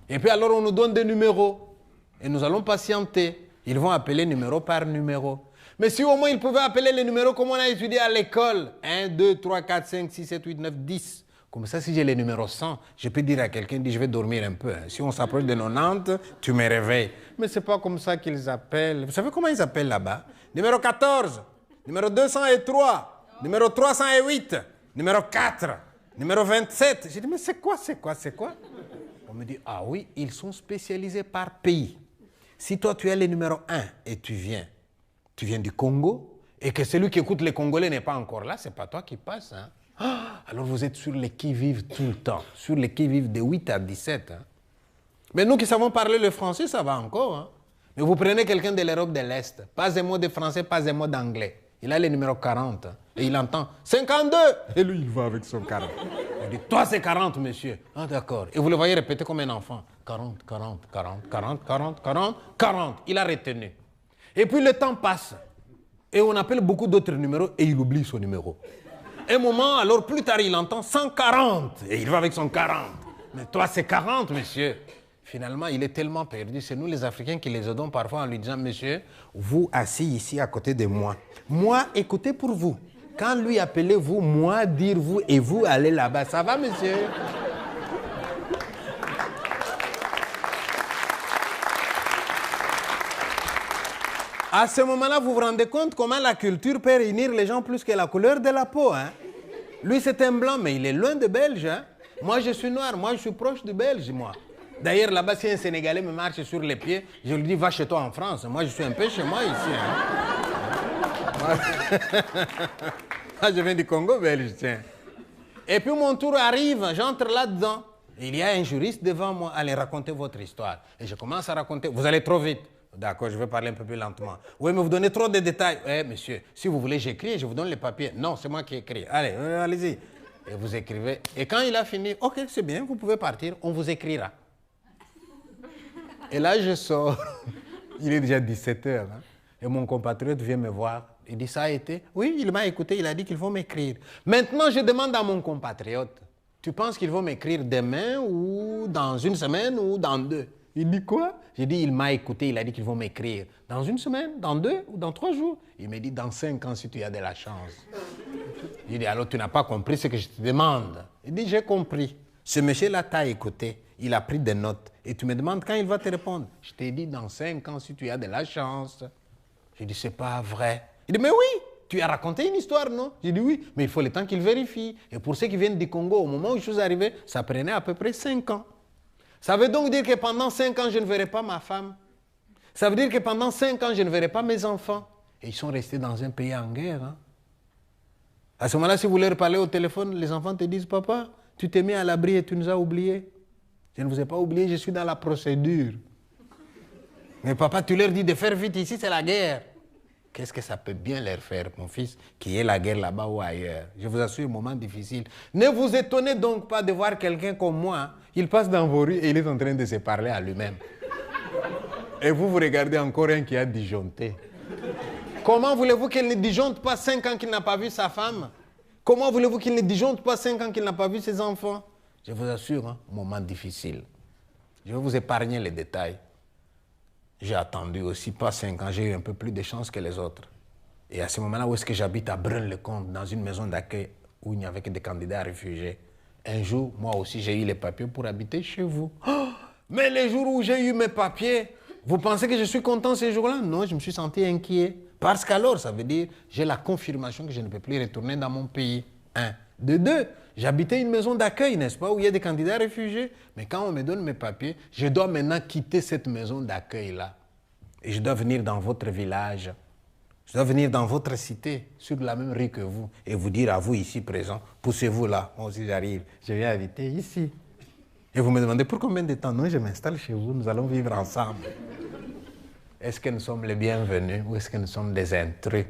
Et puis alors on nous donne des numéros. Et nous allons patienter. Ils vont appeler numéro par numéro. Mais si au moins ils pouvaient appeler les numéros comme on a étudié à l'école. 1, 2, 3, 4, 5, 6, 7, 8, 9, 10. Comme ça, si j'ai les numéros 100, je peux dire à quelqu'un, je vais dormir un peu. Si on s'approche de 90, tu me réveilles. Mais ce n'est pas comme ça qu'ils appellent. Vous savez comment ils appellent là-bas? Numéro 14, numéro 203, numéro 308, numéro 4, numéro 27. J'ai dit, mais c'est quoi? On me dit, ah oui, ils sont spécialisés par pays. Si toi, tu es le numéro 1 et tu viens du Congo, et que celui qui écoute les Congolais n'est pas encore là, ce n'est pas toi qui passes. Hein? Alors vous êtes sur les qui-vive tout le temps, sur les qui-vive de 8 à 17. Hein? Mais nous qui savons parler le français, ça va encore. Hein? Mais vous prenez quelqu'un de l'Europe de l'Est, pas un mot de français, pas un mot d'anglais. Il a le numéro 40 hein? Et il entend 52. Et lui, il va avec son 40. Il dit, toi c'est 40, monsieur. Ah d'accord. Et vous le voyez répéter comme un enfant. 40, 40, 40, 40, 40, 40, 40. Il a retenu. Et puis le temps passe. Et on appelle beaucoup d'autres numéros et il oublie son numéro. Un moment, alors plus tard, il entend 140 et il va avec son 40. Mais toi, c'est 40, monsieur. Finalement, il est tellement perdu. C'est nous, les Africains, qui les aidons parfois en lui disant, monsieur, vous assis ici à côté de moi. Moi, écoutez pour vous. Quand lui appelez vous, moi, dire vous et vous allez là-bas. Ça va, monsieur? À ce moment-là, vous vous rendez compte comment la culture peut réunir les gens plus que la couleur de la peau. Hein? Lui, c'est un blanc, mais il est loin de Belge. Hein? Moi, je suis noir. Moi, je suis proche du Belge, moi. D'ailleurs, là-bas, si un Sénégalais me marche sur les pieds, je lui dis, va chez toi en France. Moi, je suis un peu chez moi ici. Hein? Moi, je viens du Congo belge, tiens. Et puis, mon tour arrive, j'entre là-dedans. Il y a un juriste devant moi. Allez, racontez votre histoire. Et je commence à raconter. Vous allez trop vite. D'accord, je vais parler un peu plus lentement. Oui, mais vous donnez trop de détails. Eh, monsieur, si vous voulez, j'écris, je vous donne les papiers. Non, c'est moi qui écris. Allez, allez-y. Et vous écrivez. Et quand il a fini, ok, c'est bien, vous pouvez partir, on vous écrira. Et là, je sors. Il est déjà 17 h. Hein? Et mon compatriote vient me voir. Il dit, ça a été? Oui, il m'a écouté, il a dit qu'il faut m'écrire. Maintenant, je demande à mon compatriote, tu penses qu'il va m'écrire demain ou dans une semaine ou dans 2? Il dit quoi? J'ai dit, il m'a écouté, il a dit qu'ils vont m'écrire. Dans une semaine, dans 2 ou dans 3 jours? Il me dit, dans 5 ans si tu as de la chance. J'ai dit, alors tu n'as pas compris ce que je te demande. Il dit, j'ai compris. Ce monsieur-là t'a écouté, il a pris des notes. Et tu me demandes quand il va te répondre. Je t'ai dit, dans 5 ans si tu as de la chance. J'ai dit, c'est pas vrai. Il dit, mais oui, tu as raconté une histoire, non? J'ai dit, oui, mais il faut le temps qu'il vérifie. Et pour ceux qui viennent du Congo, au moment où je suis arrivé, ça prenait à peu près 5 ans. Ça veut donc dire que pendant 5 ans, je ne verrai pas ma femme. Ça veut dire que pendant 5 ans, je ne verrai pas mes enfants. Et ils sont restés dans un pays en guerre. Hein. À ce moment-là, si vous leur parlez au téléphone, les enfants te disent, papa, tu t'es mis à l'abri et tu nous as oubliés. Je ne vous ai pas oublié, je suis dans la procédure. Mais papa, tu leur dis de faire vite, ici c'est la guerre. Qu'est-ce que ça peut bien leur faire, mon fils, qu'il y ait la guerre là-bas ou ailleurs? Je vous assure, un moment difficile. Ne vous étonnez donc pas de voir quelqu'un comme moi. Il passe dans vos rues et il est en train de se parler à lui-même. Et vous regardez encore un qui a disjoncté. Comment voulez-vous qu'il ne disjoncte pas 5 ans qu'il n'a pas vu sa femme? Comment voulez-vous qu'il ne disjoncte pas 5 ans qu'il n'a pas vu ses enfants? Je vous assure, un moment difficile. Je vais vous épargner les détails. J'ai attendu aussi, pas 5 ans, j'ai eu un peu plus de chance que les autres. Et à ce moment-là, où est-ce que j'habite à Braine-le-Comte, dans une maison d'accueil où il n'y avait que des candidats réfugiés. Un jour, moi aussi, j'ai eu les papiers pour habiter chez vous. Oh, mais les jours où j'ai eu mes papiers, vous pensez que je suis content ces jours-là? Non, je me suis senti inquiet. Parce qu'alors, ça veut dire, j'ai la confirmation que je ne peux plus retourner dans mon pays. 1. De 2, j'habitais une maison d'accueil, n'est-ce pas, où il y a des candidats réfugiés. Mais quand on me donne mes papiers, je dois maintenant quitter cette maison d'accueil-là. Et je dois venir dans votre village. Je dois venir dans votre cité, sur la même rue que vous, et vous dire à vous ici présents, poussez-vous là, moi aussi j'arrive, je viens habiter ici. Et vous me demandez pour combien de temps? Non, je m'installe chez vous, nous allons vivre ensemble. Est-ce que nous sommes les bienvenus ou est-ce que nous sommes des intrus?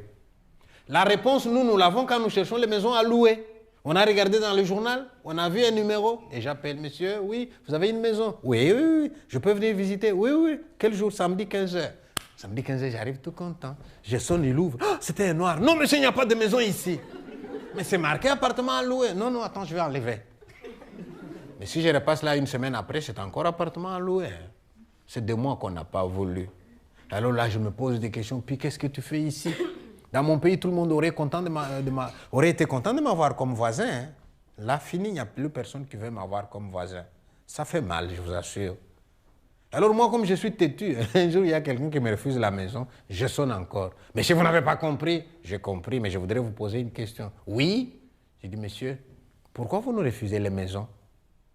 La réponse, nous l'avons quand nous cherchons les maisons à louer. On a regardé dans le journal, on a vu un numéro, et j'appelle, monsieur, oui, vous avez une maison? Oui, oui, oui, je peux venir visiter? Oui, oui, quel jour? Samedi 15 h. Samedi 15 h, j'arrive tout content. Je sonne, il ouvre. Oh, c'était un noir. Non, monsieur, il n'y a pas de maison ici. Mais c'est marqué appartement à louer. Non, non, attends, je vais enlever. Mais si je repasse là une semaine après, c'est encore appartement à louer. C'est de moi qu'on n'a pas voulu. Alors là, je me pose des questions. Puis qu'est-ce que tu fais ici? Dans mon pays, tout le monde aurait été content de m'avoir comme voisin. Hein. Là, fini, il n'y a plus personne qui veut m'avoir comme voisin. Ça fait mal, je vous assure. Alors moi, comme je suis têtu, un jour, il y a quelqu'un qui me refuse la maison, je sonne encore. Mais si vous n'avez pas compris, j'ai compris, mais je voudrais vous poser une question. Oui? J'ai dit, monsieur, pourquoi vous nous refusez les maisons?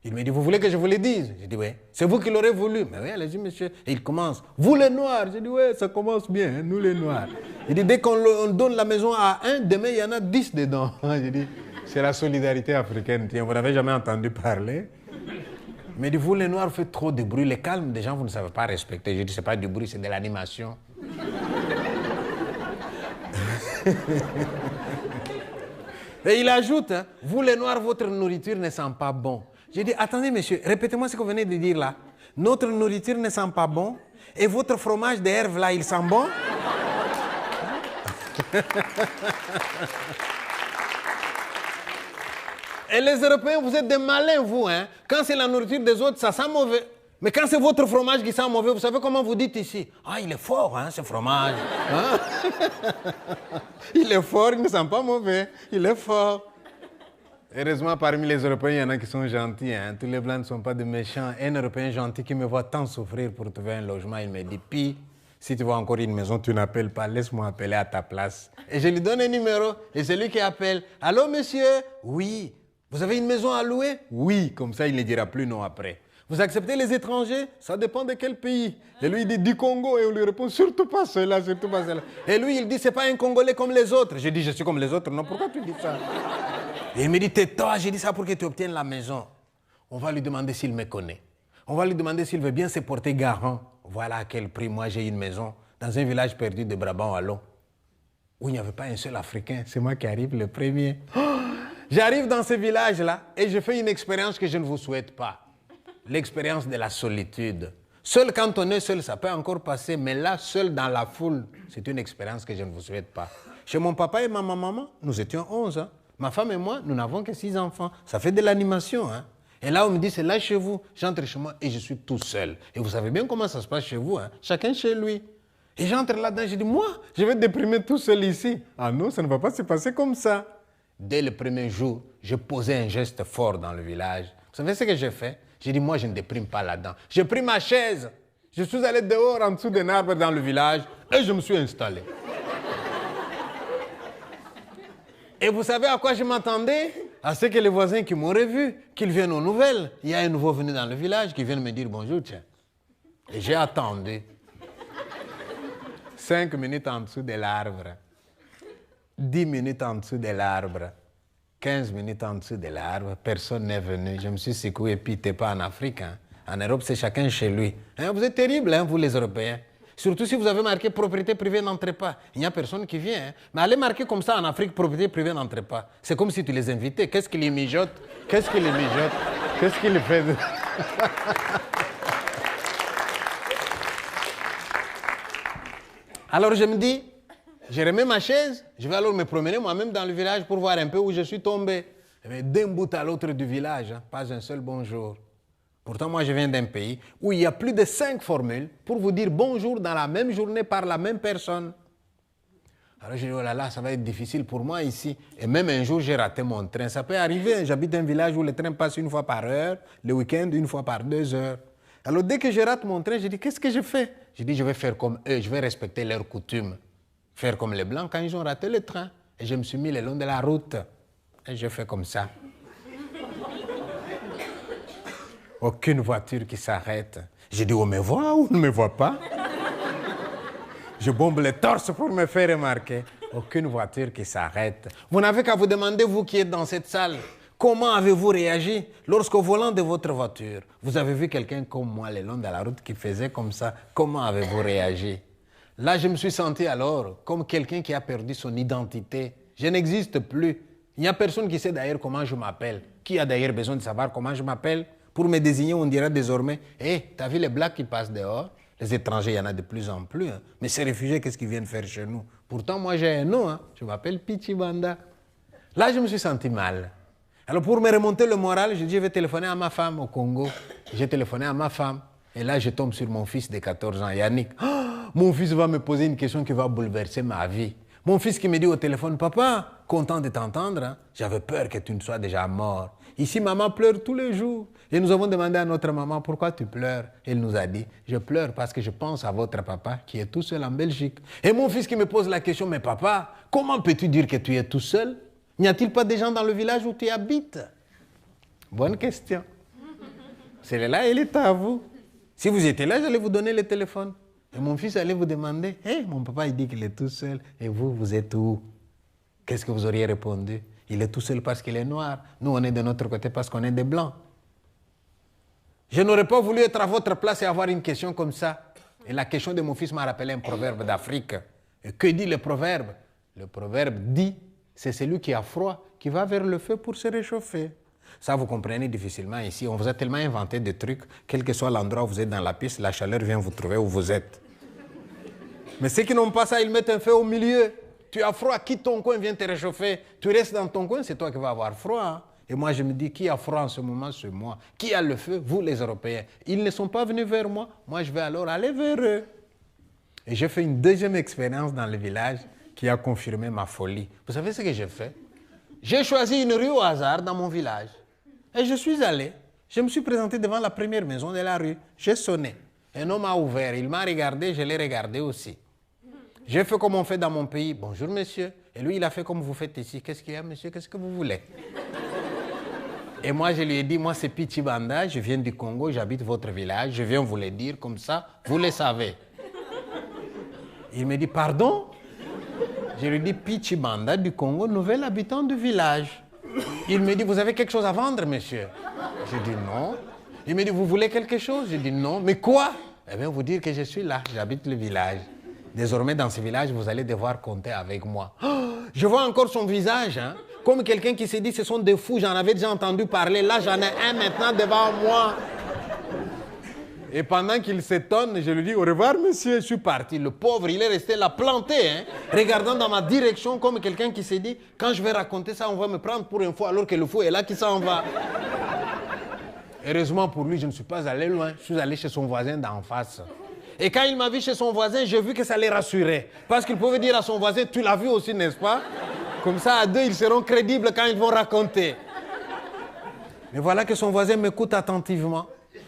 Il me dit, vous voulez que je vous le dise? J'ai dit, oui. C'est vous qui l'aurez voulu. Mais oui, allez-y, monsieur. Et il commence, vous les Noirs. J'ai dit, oui, ça commence bien, hein, nous les Noirs. Il dit, dès qu'on donne la maison à un, demain, il y en a 10 dedans. J'ai dit, c'est la solidarité africaine. Tiens, vous n'avez jamais entendu parler? Mais dit, vous les Noirs, vous faites trop de bruit. Les calmes des gens, vous ne savez pas respecter. J'ai dit, c'est pas du bruit, c'est de l'animation. Et il ajoute, hein, vous les Noirs, votre nourriture ne sent pas bon. J'ai dit, attendez monsieur, répétez-moi ce que vous venez de dire là. Notre nourriture ne sent pas bon et votre fromage de herbe là, il sent bon? Et les Européens, vous êtes des malins, vous. Hein? Quand c'est la nourriture des autres, ça sent mauvais. Mais quand c'est votre fromage qui sent mauvais, vous savez comment vous dites ici? Ah, il est fort, hein, ce fromage. Hein? Il est fort, il ne sent pas mauvais. Il est fort. Heureusement, parmi les Européens, il y en a qui sont gentils. Hein? Tous les Blancs ne sont pas de méchants. Un Européen gentil qui me voit tant souffrir pour trouver un logement, il me dit, Pi, si tu veux encore une maison, tu n'appelles pas, laisse-moi appeler à ta place. Et je lui donne un numéro, et c'est lui qui appelle. Allô, monsieur? Oui. Vous avez une maison à louer? Oui. Comme ça, il ne dira plus non après. Vous acceptez les étrangers? Ça dépend de quel pays. Et lui, il dit du Congo. Et on lui répond, surtout pas cela, surtout pas cela. Et lui, il dit, c'est pas un Congolais comme les autres. Je dis, je suis comme les autres. Non, pourquoi tu dis ça? Et il me dit, tais-toi, j'ai dit ça pour que tu obtiennes la maison. On va lui demander s'il me connaît. On va lui demander s'il veut bien se porter garant. Voilà à quel prix moi j'ai une maison dans un village perdu de Brabant-Wallon où il n'y avait pas un seul Africain. C'est moi qui arrive le premier. Oh, j'arrive dans ce village-là et je fais une expérience que je ne vous souhaite pas. L'expérience de la solitude. Seul quand on est seul, ça peut encore passer, mais là, seul dans la foule, c'est une expérience que je ne vous souhaite pas. Chez mon papa et ma maman, nous étions 11. Hein. Ma femme et moi, nous n'avons que 6 enfants. Ça fait de l'animation. Hein. Et là, on me dit, c'est là chez vous. J'entre chez moi et je suis tout seul. Et vous savez bien comment ça se passe chez vous. Hein. Chacun chez lui. Et j'entre là-dedans, je dis, moi, je vais déprimer tout seul ici. Ah non, ça ne va pas se passer comme ça. Dès le premier jour, je posais un geste fort dans le village. Vous savez ce que j'ai fait? J'ai dit, moi, je ne déprime pas là-dedans. J'ai pris ma chaise. Je suis allé dehors, en dessous d'un arbre dans le village, et je me suis installé. Et vous savez à quoi je m'attendais? À ce que les voisins qui m'auraient vu, qu'ils viennent aux nouvelles. Il y a un nouveau venu dans le village qui vient me dire bonjour, tiens. Et j'ai attendu. 5 minutes en dessous de l'arbre. 10 minutes en dessous de l'arbre. 15 minutes en dessous de l'arbre. Personne n'est venu. Je me suis secoué et puis t'es pas en Afrique. Hein. En Europe, c'est chacun chez lui. Hein, vous êtes terribles, hein, vous les Européens. Surtout si vous avez marqué propriété privée n'entrez pas. Il n'y a personne qui vient. Hein. Mais allez marquer comme ça en Afrique, propriété privée n'entrez pas. C'est comme si tu les invitais. Qu'est-ce qu'ils les mijotent? Qu'est-ce qu'ils les mijotent? Qu'est-ce qu'ils fait? Alors je me dis, je remets ma chaise, je vais alors me promener moi-même dans le village pour voir un peu où je suis tombé. Mais d'un bout à l'autre du village, hein, pas un seul bonjour. Pourtant, moi, je viens d'un pays où il y a plus de 5 formules pour vous dire bonjour dans la même journée par la même personne. Alors, je dis, oh là là, ça va être difficile pour moi ici. Et même un jour, j'ai raté mon train. Ça peut arriver. J'habite dans un village où le train passe 1 fois par heure, le week-end 1 fois par 2 heures. Alors, dès que je rate mon train, je dis, qu'est-ce que je fais? Je dis, je vais faire comme eux, je vais respecter leurs coutumes. Faire comme les Blancs quand ils ont raté le train. Et je me suis mis le long de la route. Et je fais comme ça. Aucune voiture qui s'arrête. Je dis, on me voit ou on ne me voit pas? Je bombe le torse pour me faire remarquer. Aucune voiture qui s'arrête. Vous n'avez qu'à vous demander, vous qui êtes dans cette salle, comment avez-vous réagi lorsqu'au volant de votre voiture, vous avez vu quelqu'un comme moi le long de la route qui faisait comme ça? Comment avez-vous réagi? Là, je me suis senti alors comme quelqu'un qui a perdu son identité. Je n'existe plus. Il n'y a personne qui sait d'ailleurs comment je m'appelle. Qui a d'ailleurs besoin de savoir comment je m'appelle? Pour me désigner, on dira désormais, hé, t'as vu les Blacks qui passent dehors? Les étrangers, il y en a de plus en plus. Hein. Mais ces réfugiés, qu'est-ce qu'ils viennent faire chez nous? Pourtant, moi, j'ai un nom. Hein. Je m'appelle Pichibanda. Là, je me suis senti mal. Alors, pour me remonter le moral, je dis, je vais téléphoner à ma femme au Congo. J'ai téléphoné à ma femme. Et là, je tombe sur mon fils de 14 ans, Yannick. Oh, mon fils va me poser une question qui va bouleverser ma vie. Mon fils qui me dit au téléphone, papa, content de t'entendre, hein? J'avais peur que tu ne sois déjà mort. Ici, maman pleure tous les jours. Et nous avons demandé à notre maman, pourquoi tu pleures? Elle nous a dit, je pleure parce que je pense à votre papa qui est tout seul en Belgique. Et mon fils qui me pose la question, mais papa, comment peux-tu dire que tu es tout seul? N'y a-t-il pas des gens dans le village où tu habites? Bonne question. Celle-là, elle est à vous. Si vous étiez là, j'allais vous donner le téléphone. Et mon fils allait vous demander, hey, mon papa, il dit qu'il est tout seul. Et vous, vous êtes où? Qu'est-ce que vous auriez répondu? Il est tout seul parce qu'il est noir. Nous, on est de notre côté parce qu'on est des blancs. Je n'aurais pas voulu être à votre place et avoir une question comme ça. Et la question de mon fils m'a rappelé un proverbe d'Afrique. Et que dit le proverbe? Le proverbe dit, c'est celui qui a froid qui va vers le feu pour se réchauffer. Ça, vous comprenez difficilement ici. On vous a tellement inventé des trucs, quel que soit l'endroit où vous êtes dans la piste, la chaleur vient vous trouver où vous êtes. Mais ceux qui n'ont pas ça, ils mettent un feu au milieu. Tu as froid, quitte ton coin, viens te réchauffer. Tu restes dans ton coin, c'est toi qui vas avoir froid. Hein? Et moi, je me dis, qui a froid en ce moment? C'est moi. Qui a le feu? Vous, les Européens. Ils ne sont pas venus vers moi. Moi, je vais alors aller vers eux. Et j'ai fait une deuxième expérience dans le village qui a confirmé ma folie. Vous savez ce que j'ai fait? J'ai choisi une rue au hasard dans mon village. Et je suis allé. Je me suis présenté devant la première maison de la rue. J'ai sonné. Un homme a ouvert. Il m'a regardé, je l'ai regardé aussi. J'ai fait comme on fait dans mon pays. Bonjour, monsieur. Et lui, il a fait comme vous faites ici. Qu'est-ce qu'il y a, monsieur? Qu'est-ce que vous voulez? Et moi, je lui ai dit, moi, c'est Pichi Banda. Je viens du Congo. J'habite votre village. Je viens vous le dire comme ça. Vous le savez. Il me dit, pardon? Je lui dis, Pichi Banda du Congo, nouvel habitant du village. Il me dit, vous avez quelque chose à vendre, monsieur? Je dis non. Il me dit, vous voulez quelque chose? Je dis non. Mais quoi? Eh bien, vous dire que je suis là, j'habite le village. Désormais, dans ce village, vous allez devoir compter avec moi. Oh, je vois encore son visage, hein? Comme quelqu'un qui s'est dit, ce sont des fous, j'en avais déjà entendu parler. Là, j'en ai un maintenant devant moi. Et pendant qu'il s'étonne, je lui dis, au revoir, monsieur, je suis parti. Le pauvre, il est resté là planté, hein, regardant dans ma direction comme quelqu'un qui s'est dit, quand je vais raconter ça, on va me prendre pour un fou, alors que le fou est là qui s'en va. Heureusement pour lui, je ne suis pas allé loin. Je suis allé chez son voisin d'en face. Et quand il m'a vu chez son voisin, j'ai vu que ça les rassurait. Parce qu'il pouvait dire à son voisin, tu l'as vu aussi, n'est-ce pas? Comme ça, à deux, ils seront crédibles quand ils vont raconter. Mais voilà que son voisin m'écoute attentivement.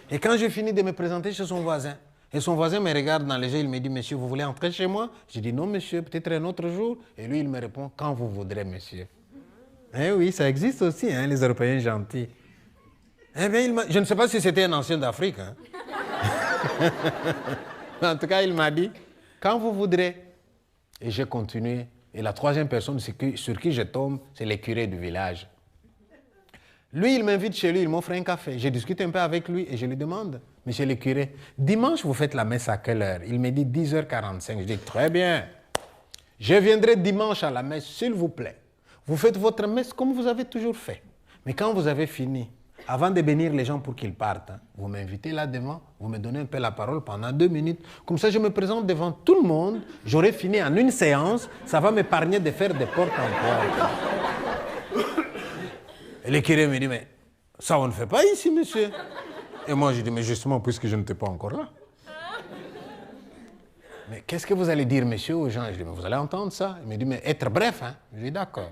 Et quand j'ai fini de me présenter chez son voisin, et son voisin me regarde dans les yeux, il me dit, monsieur, vous voulez entrer chez moi? Je dis, non, monsieur, peut-être un autre jour. Et lui, il me répond, quand vous voudrez, monsieur. Eh oui, ça existe aussi, hein, les Européens gentils. Eh bien, je ne sais pas si c'était un ancien d'Afrique. Hein. En tout cas, il m'a dit, quand vous voudrez. Et j'ai continué. Et la troisième personne sur qui je tombe, c'est le curé du village. Lui, il m'invite chez lui, il m'offre un café. Je discute un peu avec lui et je lui demande, monsieur le curé, dimanche, vous faites la messe à quelle heure? Il me dit 10h45. Je dis, très bien. Je viendrai dimanche à la messe, s'il vous plaît. Vous faites votre messe comme vous avez toujours fait. Mais quand vous avez fini, avant de bénir les gens pour qu'ils partent, hein, vous m'invitez là devant, vous me donnez un peu la parole pendant 2 minutes. Comme ça, je me présente devant tout le monde. J'aurai fini en une séance. Ça va m'épargner de faire des portes en porte. Et le curé me dit, mais ça, on ne fait pas ici, monsieur. Et moi, je dis, mais justement, puisque je n'étais pas encore là. Mais qu'est-ce que vous allez dire, monsieur, aux gens? Je dis, mais vous allez entendre ça. Il me dit, mais être bref, hein? Je dis, d'accord.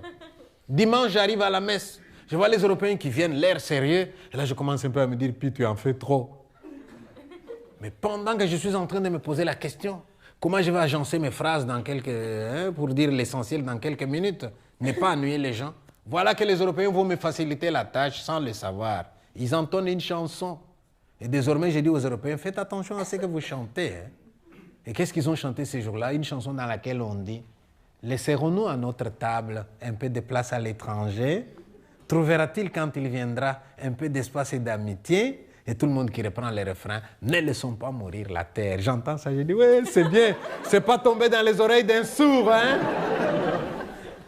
Dimanche, j'arrive à la messe. Je vois les Européens qui viennent, l'air sérieux. Et là, je commence un peu à me dire, puis tu en fais trop. Mais pendant que je suis en train de me poser la question, comment je vais agencer mes phrases dans pour dire l'essentiel dans quelques minutes, ne pas ennuyer les gens. Voilà que les Européens vont me faciliter la tâche sans le savoir. Ils entonnent une chanson. Et désormais, je dis aux Européens, faites attention à ce que vous chantez. Hein. Et qu'est-ce qu'ils ont chanté ces jours-là? Une chanson dans laquelle on dit, laisserons-nous à notre table un peu de place à l'étranger? Trouvera-t-il quand il viendra un peu d'espace et d'amitié? Et tout le monde qui reprend le refrain, ne laissons pas mourir la terre. J'entends ça, je dis, ouais, c'est bien. C'est pas tombé dans les oreilles d'un sourd, hein?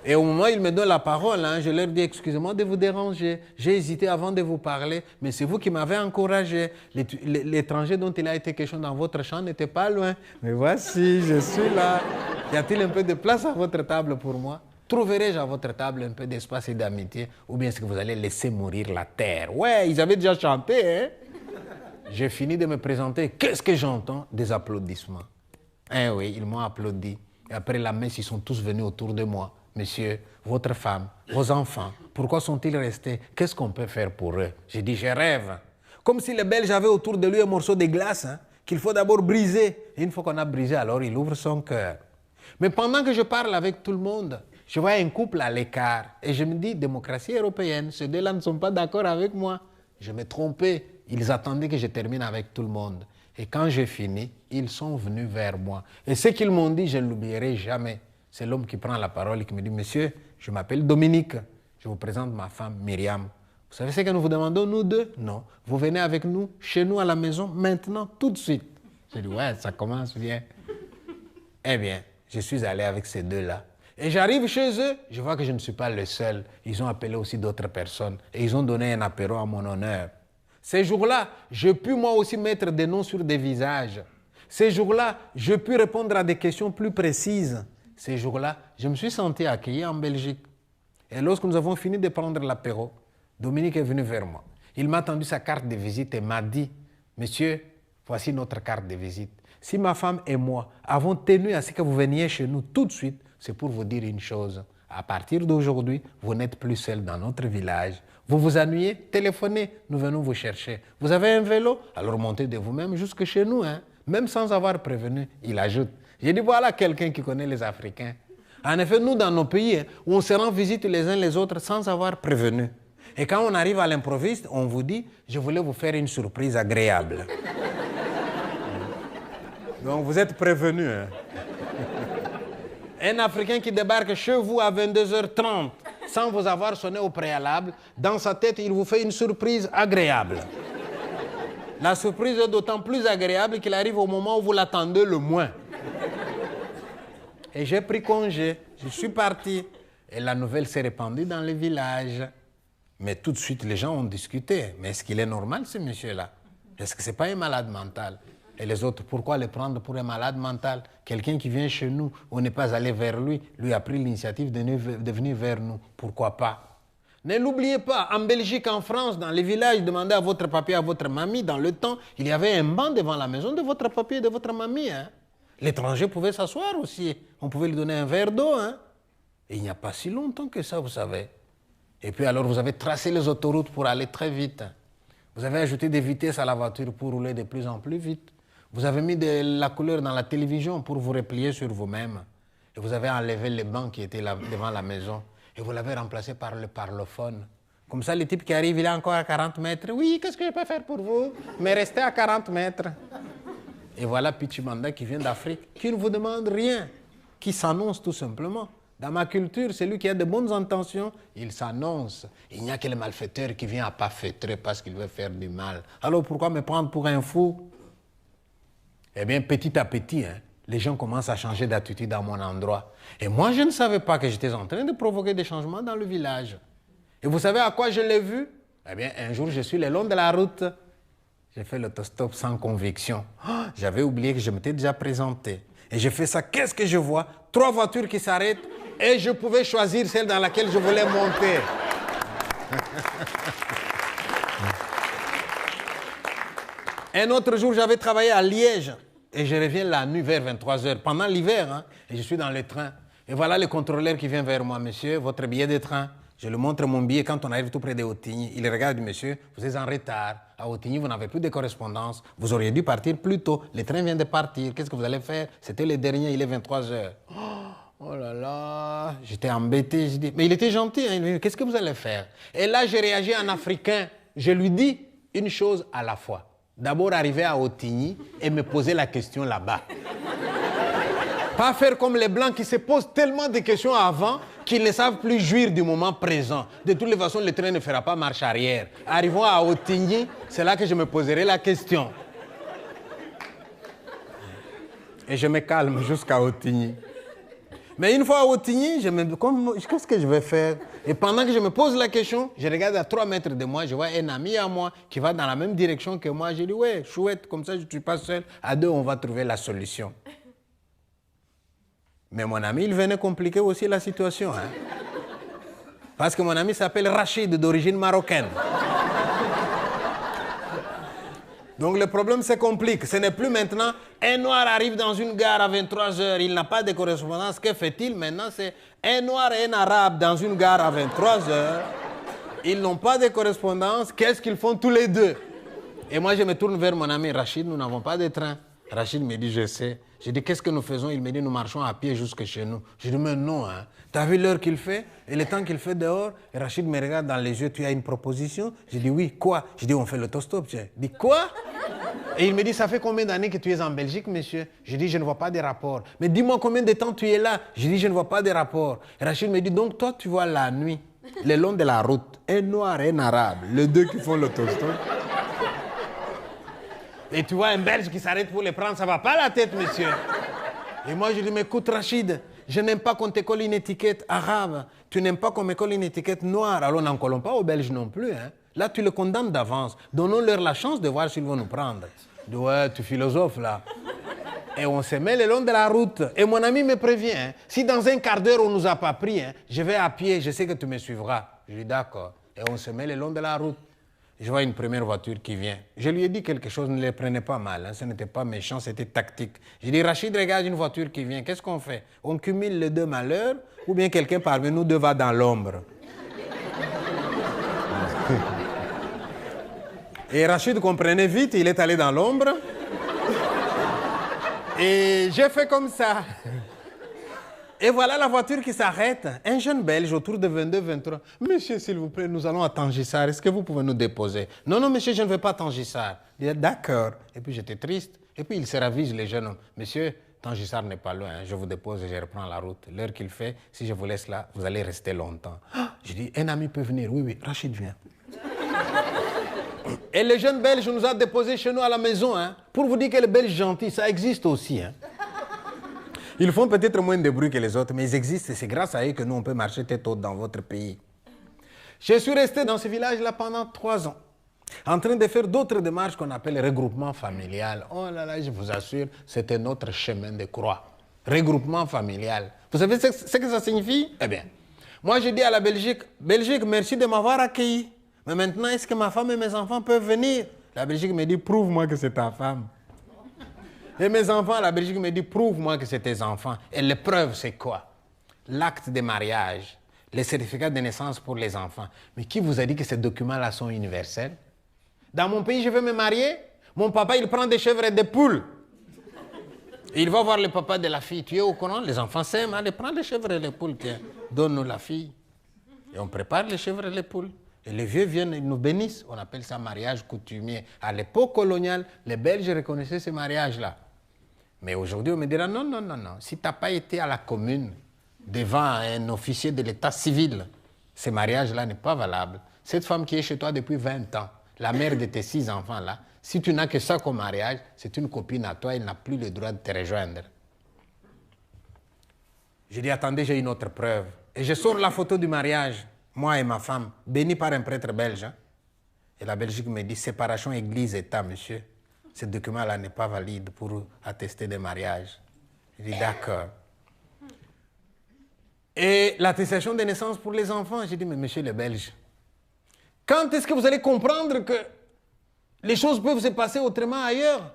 Et au moment où ils me donnent la parole, hein, je leur dis, excusez-moi de vous déranger. J'ai hésité avant de vous parler, mais c'est vous qui m'avez encouragé. L'étranger dont il a été question dans votre chant n'était pas loin. Mais voici, je suis là. Y a-t-il un peu de place à votre table pour moi? Trouverai-je à votre table un peu d'espace et d'amitié? Ou bien est-ce que vous allez laisser mourir la terre? Ouais, ils avaient déjà chanté, hein? j'ai fini de me présenter. Qu'est-ce que j'entends? Des applaudissements. Eh oui, ils m'ont applaudi. Et après la messe, ils sont tous venus autour de moi. Monsieur, votre femme, vos enfants, pourquoi sont-ils restés? Qu'est-ce qu'on peut faire pour eux? J'ai dit, je rêve. Comme si les Belges avaient autour de lui un morceau de glace qu'il faut d'abord briser. Et une fois qu'on a brisé, alors il ouvre son cœur. Mais pendant que je parle avec tout le monde, je vois un couple à l'écart. Et je me dis, démocratie européenne, ces deux-là ne sont pas d'accord avec moi. Je me trompais. Ils attendaient que je termine avec tout le monde. Et quand j'ai fini, ils sont venus vers moi. Et ce qu'ils m'ont dit, je ne l'oublierai jamais. C'est l'homme qui prend la parole et qui me dit, monsieur, je m'appelle Dominique. Je vous présente ma femme Myriam. Vous savez ce que nous vous demandons, nous deux? Non. Vous venez avec nous, chez nous à la maison, maintenant, tout de suite. J'ai dit, ouais, ça commence bien. Eh bien, je suis allé avec ces deux-là. Et j'arrive chez eux, je vois que je ne suis pas le seul. Ils ont appelé aussi d'autres personnes et ils ont donné un apéro à mon honneur. Ces jours-là, je puis moi aussi mettre des noms sur des visages. Ces jours-là, je puis répondre à des questions plus précises. Ces jours-là, je me suis senti accueilli en Belgique. Et lorsque nous avons fini de prendre l'apéro, Dominique est venu vers moi. Il m'a tendu sa carte de visite et m'a dit, « Monsieur, voici notre carte de visite. Si ma femme et moi avons tenu à ce que vous veniez chez nous tout de suite, c'est pour vous dire une chose. À partir d'aujourd'hui, vous n'êtes plus seul dans notre village. Vous vous ennuyez, téléphonez, nous venons vous chercher. Vous avez un vélo? Alors montez de vous-même jusque chez nous, même sans avoir prévenu. » Il ajoute. J'ai dit, voilà quelqu'un qui connaît les Africains. En effet, nous, dans nos pays, où on se rend visite les uns les autres sans avoir prévenu. Et quand on arrive à l'improviste, on vous dit, je voulais vous faire une surprise agréable. Donc, vous êtes prévenus. Un Africain qui débarque chez vous à 22h30, sans vous avoir sonné au préalable, dans sa tête, il vous fait une surprise agréable. La surprise est d'autant plus agréable qu'il arrive au moment où vous l'attendez le moins. Et j'ai pris congé, je suis parti. Et la nouvelle s'est répandue dans le village. Mais tout de suite, les gens ont discuté. Mais est-ce qu'il est normal, ce monsieur-là? Est-ce que ce n'est pas un malade mental? Et les autres, pourquoi le prendre pour un malade mental? Quelqu'un qui vient chez nous, on n'est pas allé vers lui, lui a pris l'initiative de venir vers nous. Pourquoi pas? Ne l'oubliez pas, en Belgique, en France, dans les villages, demandez à votre papi, à votre mamie, dans le temps, il y avait un banc devant la maison de votre papi et de votre mamie. L'étranger pouvait s'asseoir aussi. On pouvait lui donner un verre d'eau. Et il n'y a pas si longtemps que ça, vous savez. Et puis alors, vous avez tracé les autoroutes pour aller très vite. Vous avez ajouté des vitesses à la voiture pour rouler de plus en plus vite. Vous avez mis de la couleur dans la télévision pour vous replier sur vous-même. Et vous avez enlevé les bancs qui étaient là, devant la maison. Et vous l'avez remplacé par le parlophone. Comme ça, le type qui arrive, il est encore à 40 mètres. Oui, qu'est-ce que je peux faire pour vous? Mais restez à 40 mètres. Et voilà Pichimanda qui vient d'Afrique, qui ne vous demande rien, qui s'annonce tout simplement. Dans ma culture, celui qui a de bonnes intentions, il s'annonce. Il n'y a que le malfaiteur qui vient à pas feutrer parce qu'il veut faire du mal. Alors pourquoi me prendre pour un fou? Eh bien, petit à petit, les gens commencent à changer d'attitude à mon endroit. Et moi, je ne savais pas que j'étais en train de provoquer des changements dans le village. Et vous savez à quoi je l'ai vu? Eh bien, un jour, je suis le long de la route. J'ai fait l'autostop sans conviction. Oh, j'avais oublié que je m'étais déjà présenté. Et j'ai fait ça. Qu'est-ce que je vois? 3 voitures qui s'arrêtent et je pouvais choisir celle dans laquelle je voulais monter. Un autre jour, j'avais travaillé à Liège et je reviens la nuit vers 23h, pendant l'hiver, et je suis dans le train. Et voilà le contrôleur qui vient vers moi. Monsieur, votre billet de train. Je lui montre mon billet quand on arrive tout près de Otigny. Il regarde, monsieur, vous êtes en retard. À Otigny, vous n'avez plus de correspondance. Vous auriez dû partir plus tôt. Le train vient de partir. Qu'est-ce que vous allez faire? C'était le dernier, il est 23h. Oh là là, j'étais embêté. Je dis, mais il était gentil. Il me dit, qu'est-ce que vous allez faire? Et là, j'ai réagi en africain. Je lui dis une chose à la fois. D'abord, arriver à Otigny et me poser la question là-bas. Pas faire comme les Blancs qui se posent tellement de questions avant qu'ils ne savent plus jouir du moment présent. De toutes les façons, le train ne fera pas marche arrière. Arrivons à Otigny, c'est là que je me poserai la question. Et je me calme jusqu'à Otigny. Mais une fois à Otigny, qu'est-ce que je vais faire? Et pendant que je me pose la question, je regarde à 3 mètres de moi, je vois un ami à moi qui va dans la même direction que moi. Je dis, ouais, chouette, comme ça je ne suis pas seul. À 2, on va trouver la solution. Mais mon ami, il venait compliquer aussi la situation. Parce que mon ami s'appelle Rachid, d'origine marocaine. Donc le problème se complique. Ce n'est plus maintenant, un noir arrive dans une gare à 23 heures, il n'a pas de correspondance. Que fait-il maintenant? C'est un noir et un arabe dans une gare à 23 heures. Ils n'ont pas de correspondance. Qu'est-ce qu'ils font tous les deux? Et moi, je me tourne vers mon ami Rachid, nous n'avons pas de train. Rachid me dit, je sais. Je dis, qu'est-ce que nous faisons? Il me dit, nous marchons à pied jusque chez nous. Je dis, mais non, hein. Tu as vu l'heure qu'il fait et le temps qu'il fait dehors? Et Rachid me regarde dans les yeux, tu as une proposition? Je dis, oui, quoi? Je dis, on fait l'autostop. Je dis, quoi? Et il me dit, ça fait combien d'années que tu es en Belgique, monsieur? Je dis, je ne vois pas de rapport. Mais dis-moi combien de temps tu es là? Je dis, je ne vois pas de rapport. Et Rachid me dit, donc toi, tu vois la nuit, le long de la route, un noir et un arabe, les deux qui font l'autostop. Et tu vois un Belge qui s'arrête pour les prendre, ça ne va pas la tête, monsieur. Et moi, je lui dis, mais écoute, Rachid, je n'aime pas qu'on te colle une étiquette arabe. Tu n'aimes pas qu'on me colle une étiquette noire. Alors, n'en collons pas aux Belges non plus. Hein. Là, tu les condamnes d'avance. Donnons-leur la chance de voir s'ils vont nous prendre. Je dis, ouais, tu philosophes, là. Et on se met le long de la route. Et mon ami me prévient, hein, si dans un quart d'heure, on ne nous a pas pris, hein, je vais à pied, je sais que tu me suivras. Je dis, d'accord. Et on se met le long de la route. Je vois une première voiture qui vient. Je lui ai dit quelque chose, ne les prenez pas mal. Hein. Ce n'était pas méchant, c'était tactique. J'ai dit, Rachid, regarde une voiture qui vient. Qu'est-ce qu'on fait? On cumule les deux malheurs ou bien quelqu'un parmi nous deux va dans l'ombre? Et Rachid comprenait vite, il est allé dans l'ombre. Et j'ai fait comme ça. Et voilà la voiture qui s'arrête. Un jeune Belge autour de 22-23. Monsieur, s'il vous plaît, nous allons à Tangissar. Est-ce que vous pouvez nous déposer? Non, non, monsieur, je ne veux pas Tangissar. Il dit, d'accord. Et puis j'étais triste. Et puis il se ravise, les jeunes hommes. Monsieur, Tangissar n'est pas loin. Je vous dépose et je reprends la route. L'heure qu'il fait, si je vous laisse là, vous allez rester longtemps. Je dis, un ami peut venir. Oui, oui, Rachid vient. Et le jeune Belge nous a déposés chez nous à la maison. Hein, pour vous dire que les Belges gentils, ça existe aussi. Hein. Ils font peut-être moins de bruit que les autres, mais ils existent et c'est grâce à eux que nous, on peut marcher tête haute dans votre pays. Je suis resté dans ce village-là pendant 3 ans, en train de faire d'autres démarches qu'on appelle regroupement familial. Oh là là, je vous assure, c'était notre chemin de croix. Regroupement familial. Vous savez ce que ça signifie? Eh bien, moi je dis à la Belgique, Belgique, merci de m'avoir accueilli. Mais maintenant, est-ce que ma femme et mes enfants peuvent venir? La Belgique me dit, prouve-moi que c'est ta femme. Et mes enfants, la Belgique me dit, prouve-moi que c'est tes enfants. Et l'épreuve, c'est quoi? L'acte de mariage, les certificats de naissance pour les enfants. Mais qui vous a dit que ces documents-là sont universels? Dans mon pays, je veux me marier. Mon papa, il prend des chèvres et des poules. Et il va voir le papa de la fille. Tu es au courant? Les enfants s'aiment. Allez, prends les chèvres et les poules. Tiens, donne-nous la fille. Et on prépare les chèvres et les poules. Et les vieux viennent, ils nous bénissent. On appelle ça mariage coutumier. À l'époque coloniale, les Belges reconnaissaient ce mariage-là. Mais aujourd'hui, on me dira, non, non, non, non. Si tu n'as pas été à la commune, devant un officier de l'état civil, ce mariage-là n'est pas valable. Cette femme qui est chez toi depuis 20 ans, la mère de tes 6 enfants-là, si tu n'as que ça comme mariage, c'est une copine à toi, elle n'a plus le droit de te rejoindre. Je dis, attendez, j'ai une autre preuve. Et je sors la photo du mariage, moi et ma femme, bénis par un prêtre belge. Hein. Et la Belgique me dit, séparation Église-État, monsieur. Ce document-là n'est pas valide pour attester des mariages. Je dis, d'accord. Et l'attestation de naissance pour les enfants, j'ai dit, mais monsieur le Belge, quand est-ce que vous allez comprendre que les choses peuvent se passer autrement ailleurs?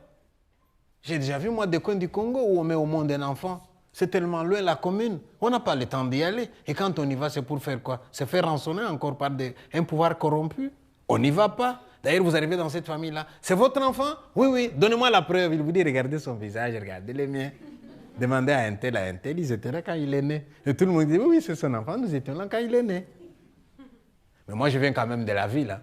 J'ai déjà vu, moi, des coins du Congo où on met au monde un enfant. C'est tellement loin, la commune. On n'a pas le temps d'y aller. Et quand on y va, c'est pour faire quoi? Se faire rançonner encore par un pouvoir corrompu? On n'y va pas. D'ailleurs, vous arrivez dans cette famille-là. C'est votre enfant? Oui, oui. Donnez-moi la preuve. Il vous dit, regardez son visage, regardez les miens. Demandez à un tel, ils étaient là quand il est né. Et tout le monde dit, oui, oui, c'est son enfant, nous étions là quand il est né. Mais moi, je viens quand même de la ville. Hein.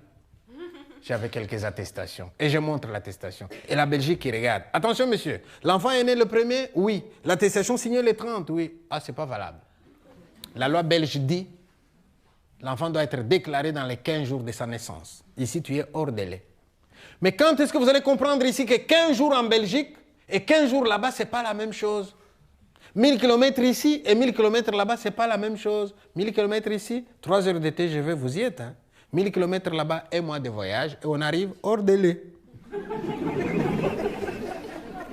J'avais quelques attestations. Et je montre l'attestation. Et la Belgique qui regarde. Attention, monsieur. L'enfant est né le 1er? Oui. L'attestation signée le 30? Oui. Ah, c'est pas valable. La loi belge dit, l'enfant doit être déclaré dans les 15 jours de sa naissance. Ici, tu es hors délai. Mais quand est-ce que vous allez comprendre ici que 15 jours en Belgique et 15 jours là-bas, ce n'est pas la même chose? 1000 km ici et 1000 km là-bas, ce n'est pas la même chose. 1000 km ici, 3 heures de TGV, vous y êtes. Hein? 1000 km là-bas, 1 mois de voyage et on arrive hors délai.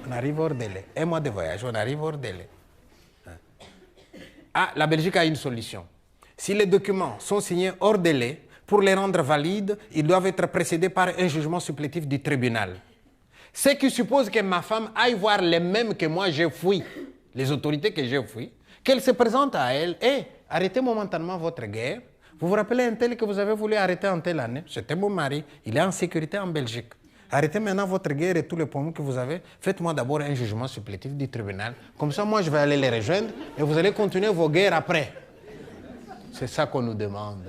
On arrive hors délai. 1 mois de voyage, on arrive hors délai. Ah, la Belgique a une solution. Si les documents sont signés hors délai, pour les rendre valides, ils doivent être précédés par un jugement supplétif du tribunal. Ce qui suppose que ma femme aille voir les mêmes que moi j'ai fui, les autorités que j'ai fui, qu'elle se présente à elle, et arrêtez momentanément votre guerre. Vous vous rappelez un tel que vous avez voulu arrêter en telle année? C'était mon mari, il est en sécurité en Belgique. Arrêtez maintenant votre guerre et tous les problèmes que vous avez. Faites-moi d'abord un jugement supplétif du tribunal. Comme ça, moi, je vais aller les rejoindre et vous allez continuer vos guerres après. C'est ça qu'on nous demande.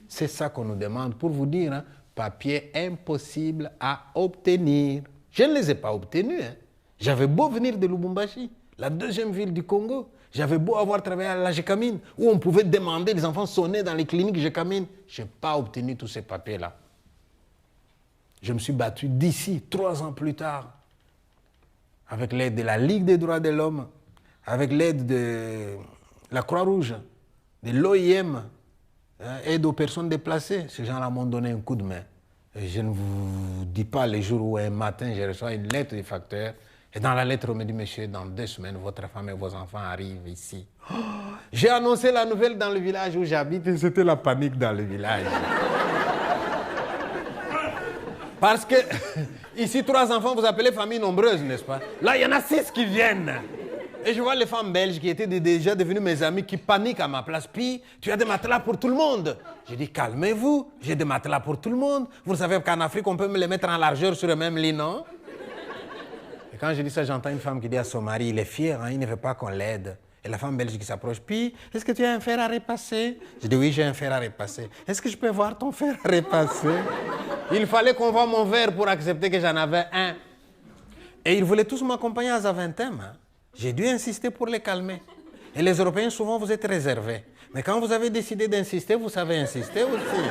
C'est ça qu'on nous demande pour vous dire, hein, papier impossible à obtenir. Je ne les ai pas obtenus. Hein. J'avais beau venir de Lubumbashi, la deuxième ville du Congo. J'avais beau avoir travaillé à la Gécamine, où on pouvait demander, les enfants sonnaient dans les cliniques Gécamine. Je n'ai pas obtenu tous ces papiers-là. Je me suis battu d'ici, 3 ans plus tard, avec l'aide de la Ligue des droits de l'homme, avec l'aide de la Croix-Rouge, de l'OIM, aide aux personnes déplacées. Ces gens-là m'ont donné un coup de main. Et je ne vous dis pas les jours où un matin, j'ai reçu une lettre du facteur. Et dans la lettre, on me dit, monsieur, dans 2 semaines, votre femme et vos enfants arrivent ici. Oh, j'ai annoncé la nouvelle dans le village où j'habite et c'était la panique dans le village. Parce que ici, 3 enfants, vous appelez famille nombreuse, n'est-ce pas? Là, il y en a 6 qui viennent. Et je vois les femmes belges qui étaient déjà devenues mes amies, qui paniquent à ma place. Puis, tu as des matelas pour tout le monde. J'ai dit, calmez-vous, j'ai des matelas pour tout le monde. Vous savez qu'en Afrique, on peut me les mettre en largeur sur le même lit, non? Et quand je dis ça, j'entends une femme qui dit à son mari, il est fier, hein, il ne veut pas qu'on l'aide. Et la femme belge qui s'approche, puis, est-ce que tu as un fer à repasser? Je dis, oui, j'ai un fer à repasser. Est-ce que je peux voir ton fer à repasser? Il fallait qu'on voie mon verre pour accepter que j'en avais un. Et ils voulaient tous m'accompagner à Zaventem. Hein. J'ai dû insister pour les calmer. Et les Européens, souvent, vous êtes réservés. Mais quand vous avez décidé d'insister, vous savez insister aussi.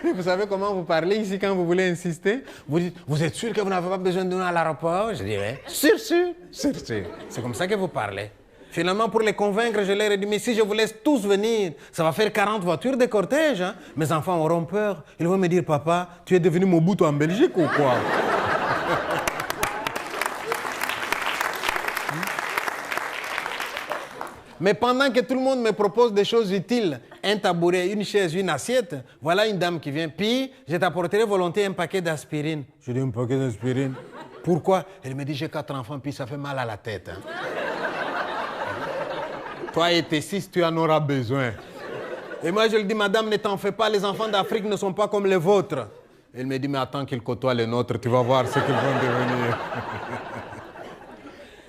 Et vous savez comment vous parlez ici quand vous voulez insister? Vous dites, vous êtes sûr que vous n'avez pas besoin de nous à l'aéroport? Je dis, oui. Sûr. C'est comme ça que vous parlez. Finalement, pour les convaincre, je leur ai dit, mais si je vous laisse tous venir, ça va faire 40 voitures de cortège. Hein? Mes enfants auront peur. Ils vont me dire, papa, tu es devenu Mobutu en Belgique ou quoi? Mais pendant que tout le monde me propose des choses utiles, un tabouret, une chaise, une assiette, voilà une dame qui vient, puis je t'apporterai volontiers un paquet d'aspirine. Je dis, un paquet d'aspirine? Pourquoi? Elle me dit, j'ai 4 enfants, puis ça fait mal à la tête. Hein. Toi et tes 6, tu en auras besoin. Et moi, je lui dis, madame, ne t'en fais pas, les enfants d'Afrique ne sont pas comme les vôtres. Elle me dit, mais attends qu'ils côtoient les nôtres, tu vas voir ce qu'ils vont devenir.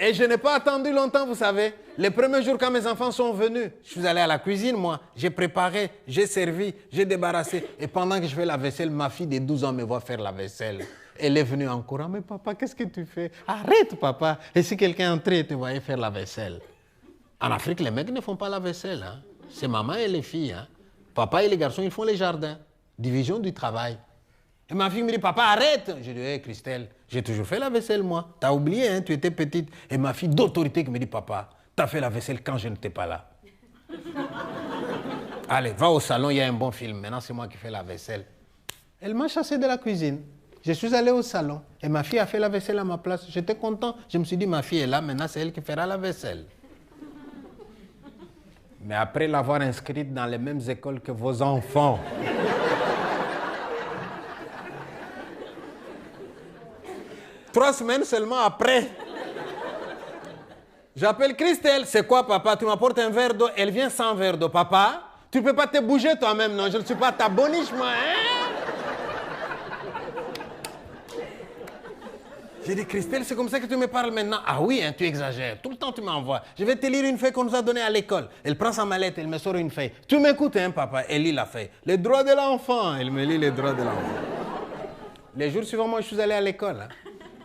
Et je n'ai pas attendu longtemps, vous savez. Les premiers jours, quand mes enfants sont venus, je suis allé à la cuisine, moi. J'ai préparé, j'ai servi, j'ai débarrassé. Et pendant que je fais la vaisselle, ma fille de 12 ans me voit faire la vaisselle. Elle est venue en courant. Mais papa, qu'est-ce que tu fais? Arrête, papa. Et si quelqu'un entrait et te voyait faire la vaisselle? En Afrique, les mecs ne font pas la vaisselle. Hein. C'est maman et les filles. Hein. Papa et les garçons, ils font les jardins. Division du travail. Et ma fille me dit, papa, arrête. Je dis, hé, Christelle, j'ai toujours fait la vaisselle, moi. T'as oublié, hein, tu étais petite. Et ma fille d'autorité qui me dit, papa, t'as fait la vaisselle quand je n'étais pas là. Allez, va au salon, il y a un bon film. Maintenant, c'est moi qui fais la vaisselle. Elle m'a chassé de la cuisine. Je suis allé au salon. Et ma fille a fait la vaisselle à ma place. J'étais content. Je me suis dit, ma fille est là, maintenant, c'est elle qui fera la vaisselle. Mais après l'avoir inscrite dans les mêmes écoles que vos enfants, trois semaines seulement après, j'appelle Christelle. C'est quoi, papa? Tu m'apportes un verre d'eau. Elle vient sans verre d'eau. Papa, tu ne peux pas te bouger toi-même, non? Je ne suis pas ta boniche, moi, hein? J'ai dit, Christelle, c'est comme ça que tu me parles maintenant? Ah oui, hein, tu exagères. Tout le temps, tu m'envoies. Je vais te lire une feuille qu'on nous a donnée à l'école. Elle prend sa mallette, elle me sort une feuille. Tu m'écoutes, hein, papa? Elle lit la feuille. Les droits de l'enfant. Elle me lit les droits de l'enfant. Les jours suivants, moi, je suis allé à l'école. Hein.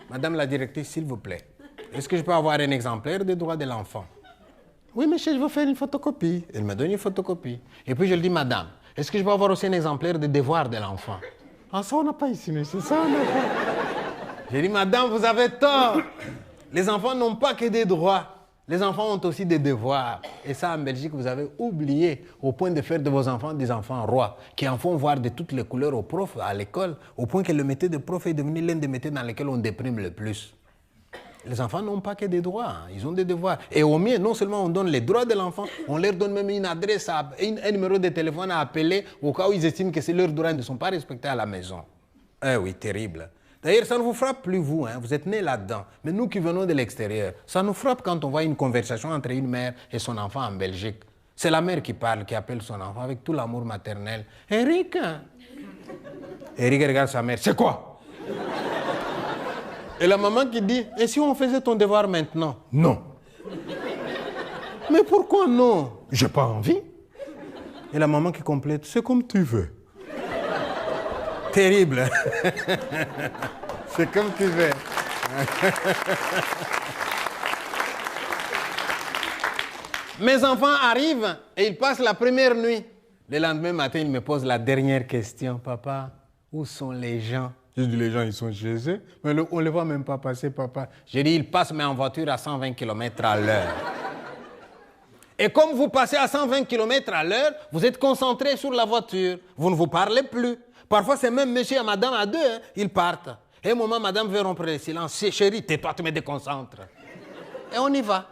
Madame la directrice, s'il vous plaît, est-ce que je peux avoir un exemplaire des droits de l'enfant? Oui, monsieur, je veux faire une photocopie. Elle me donne une photocopie. Et puis, je lui dis, madame, est-ce que je peux avoir aussi un exemplaire des devoirs de l'enfant? Ah, ça, on n'a pas ici, monsieur. Ça, on n'a pas. J'ai dit, madame, vous avez tort. Les enfants n'ont pas que des droits. Les enfants ont aussi des devoirs. Et ça, en Belgique, vous avez oublié au point de faire de vos enfants des enfants rois, qui en font voir de toutes les couleurs aux profs à l'école, au point que le métier de prof est devenu l'un des métiers dans lesquels on déprime le plus. Les enfants n'ont pas que des droits, hein. Ils ont des devoirs. Et au mieux, non seulement on donne les droits de l'enfant, on leur donne même une adresse, un numéro de téléphone à appeler au cas où ils estiment que c'est leurs droits ne sont pas respectés à la maison. Eh oui, terrible. D'ailleurs, ça ne vous frappe plus, vous. Hein? Vous êtes nés là-dedans. Mais nous qui venons de l'extérieur, ça nous frappe quand on voit une conversation entre une mère et son enfant en Belgique. C'est la mère qui parle, qui appelle son enfant avec tout l'amour maternel. Eric. Eric regarde sa mère. C'est quoi? Et la maman qui dit, et si on faisait ton devoir maintenant? Non. Mais pourquoi non? J'ai pas envie. Et la maman qui complète, c'est comme tu veux. Terrible. C'est comme tu veux. Mes enfants arrivent et ils passent la première nuit. Le lendemain matin, ils me posent la dernière question. Papa, où sont les gens? Je dis, les gens, ils sont chez eux. Mais on ne les voit même pas passer, papa. J'ai dit, ils passent, mais en voiture à 120 km à l'heure. Et comme vous passez à 120 km à l'heure, vous êtes concentré sur la voiture. Vous ne vous parlez plus. Parfois, c'est même monsieur et madame à deux, hein, ils partent. Et au moment, madame veut rompre le silence. Chérie, tais-toi, tu me déconcentres. Et on y va.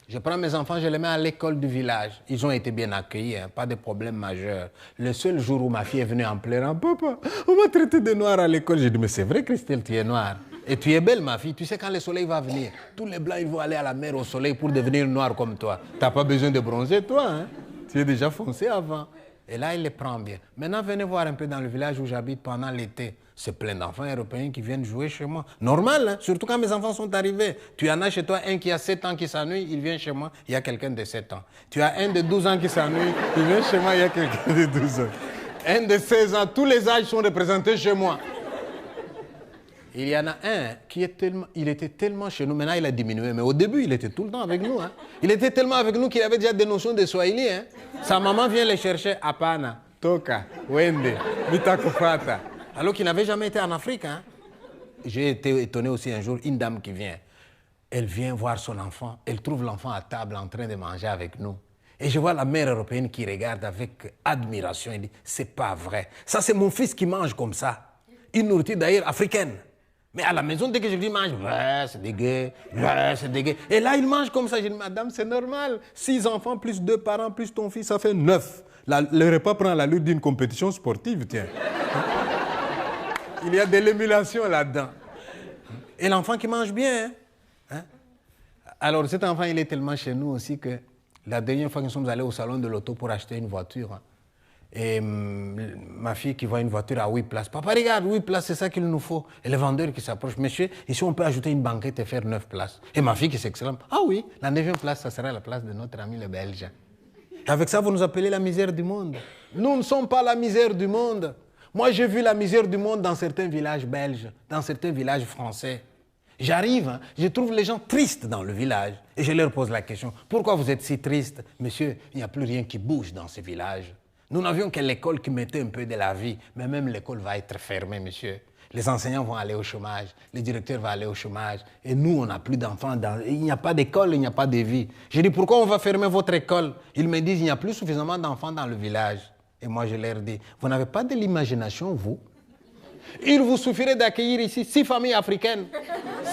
Je prends mes enfants, je les mets à l'école du village. Ils ont été bien accueillis, hein, pas de problème majeur. Le seul jour où ma fille est venue en pleurant, papa, on m'a traité de noir à l'école. J'ai dit, mais c'est vrai, Christelle, tu es noire. Et tu es belle, ma fille. Tu sais, quand le soleil va venir, tous les blancs, ils vont aller à la mer au soleil pour devenir noirs comme toi. Tu n'as pas besoin de bronzer, toi. Hein? Tu es déjà foncé avant. Et là, il les prend bien. Maintenant, venez voir un peu dans le village où j'habite pendant l'été. C'est plein d'enfants européens qui viennent jouer chez moi. Normal, hein? Surtout quand mes enfants sont arrivés. Tu en as chez toi un qui a 7 ans qui s'ennuie, il vient chez moi, il y a quelqu'un de 7 ans. Tu as un de 12 ans qui s'ennuie, il vient chez moi, il y a quelqu'un de 12 ans. Un de 16 ans, tous les âges sont représentés chez moi. Il y en a un qui était tellement chez nous, maintenant il a diminué, mais au début il était tout le temps avec nous. Hein. Il était tellement avec nous qu'il avait déjà des notions de Swahili. Hein. Sa maman vient les chercher à Pana, Toka, Wende, Mitakufata. Alors qu'il n'avait jamais été en Afrique. Hein. J'ai été étonné aussi un jour, une dame qui vient. Elle vient voir son enfant, elle trouve l'enfant à table en train de manger avec nous. Et je vois la mère européenne qui regarde avec admiration. Elle dit, c'est pas vrai. Ça c'est mon fils qui mange comme ça. Une nourriture d'ailleurs africaine. Mais à la maison, dès que je lui mange, ouais, c'est dégueu, ouais, c'est dégueu. Et là, il mange comme ça. Je dis, madame, c'est normal. 6 enfants, plus 2 parents, plus ton fils, ça fait 9. Le repas prend la lutte d'une compétition sportive, tiens. Il y a de l'émulation là-dedans. Et l'enfant qui mange bien. Hein? Alors, cet enfant, il est tellement chez nous aussi que la dernière fois que nous sommes allés au salon de l'auto pour acheter une voiture, et ma fille qui voit une voiture à 8 places. Papa, regarde, 8 places, c'est ça qu'il nous faut. Et le vendeur qui s'approche. Monsieur, ici, on peut ajouter une banquette et faire 9 places. Et ma fille qui s'exclame. Ah oui, la 9e place, ça sera la place de notre ami le Belge. Et avec ça, vous nous appelez la misère du monde. Nous ne sommes pas la misère du monde. Moi, j'ai vu la misère du monde dans certains villages belges, dans certains villages français. J'arrive, hein, je trouve les gens tristes dans le village. Et je leur pose la question. Pourquoi vous êtes si triste? Monsieur, il n'y a plus rien qui bouge dans ce village. Nous n'avions que l'école qui mettait un peu de la vie, mais même l'école va être fermée, monsieur. Les enseignants vont aller au chômage, les directeurs vont aller au chômage, et nous, on n'a plus d'enfants. Il n'y a pas d'école, il n'y a pas de vie. J'ai dit, pourquoi on va fermer votre école? Ils me disent, il n'y a plus suffisamment d'enfants dans le village. Et moi, je leur dis, vous n'avez pas de l'imagination, vous? Il vous suffirait d'accueillir ici 6 familles africaines.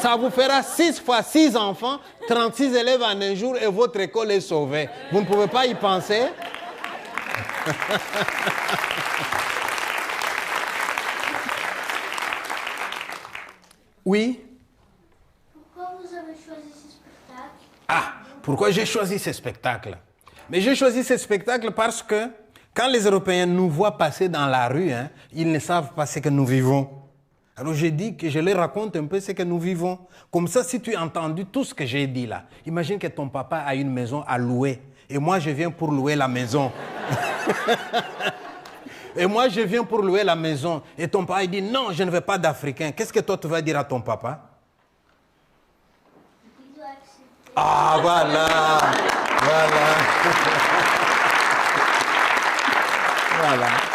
Ça vous fera 6 fois 6 enfants, 36 élèves en un jour, et votre école est sauvée. Vous ne pouvez pas y penser? Oui. Pourquoi vous avez choisi ce spectacle? Ah, pourquoi j'ai choisi ce spectacle? Mais j'ai choisi ce spectacle parce que quand les Européens nous voient passer dans la rue, hein, ils ne savent pas ce que nous vivons. Alors j'ai dit que je leur raconte un peu ce que nous vivons. Comme ça, si tu as entendu tout ce que j'ai dit là, imagine que ton papa a une maison à louer. Et moi, je viens pour louer la maison. Et moi, je viens pour louer la maison. Et ton papa, il dit, non, je ne veux pas d'Africain. Qu'est-ce que toi, tu vas dire à ton papa? Il doit accepter. Ah, voilà. Voilà. Voilà.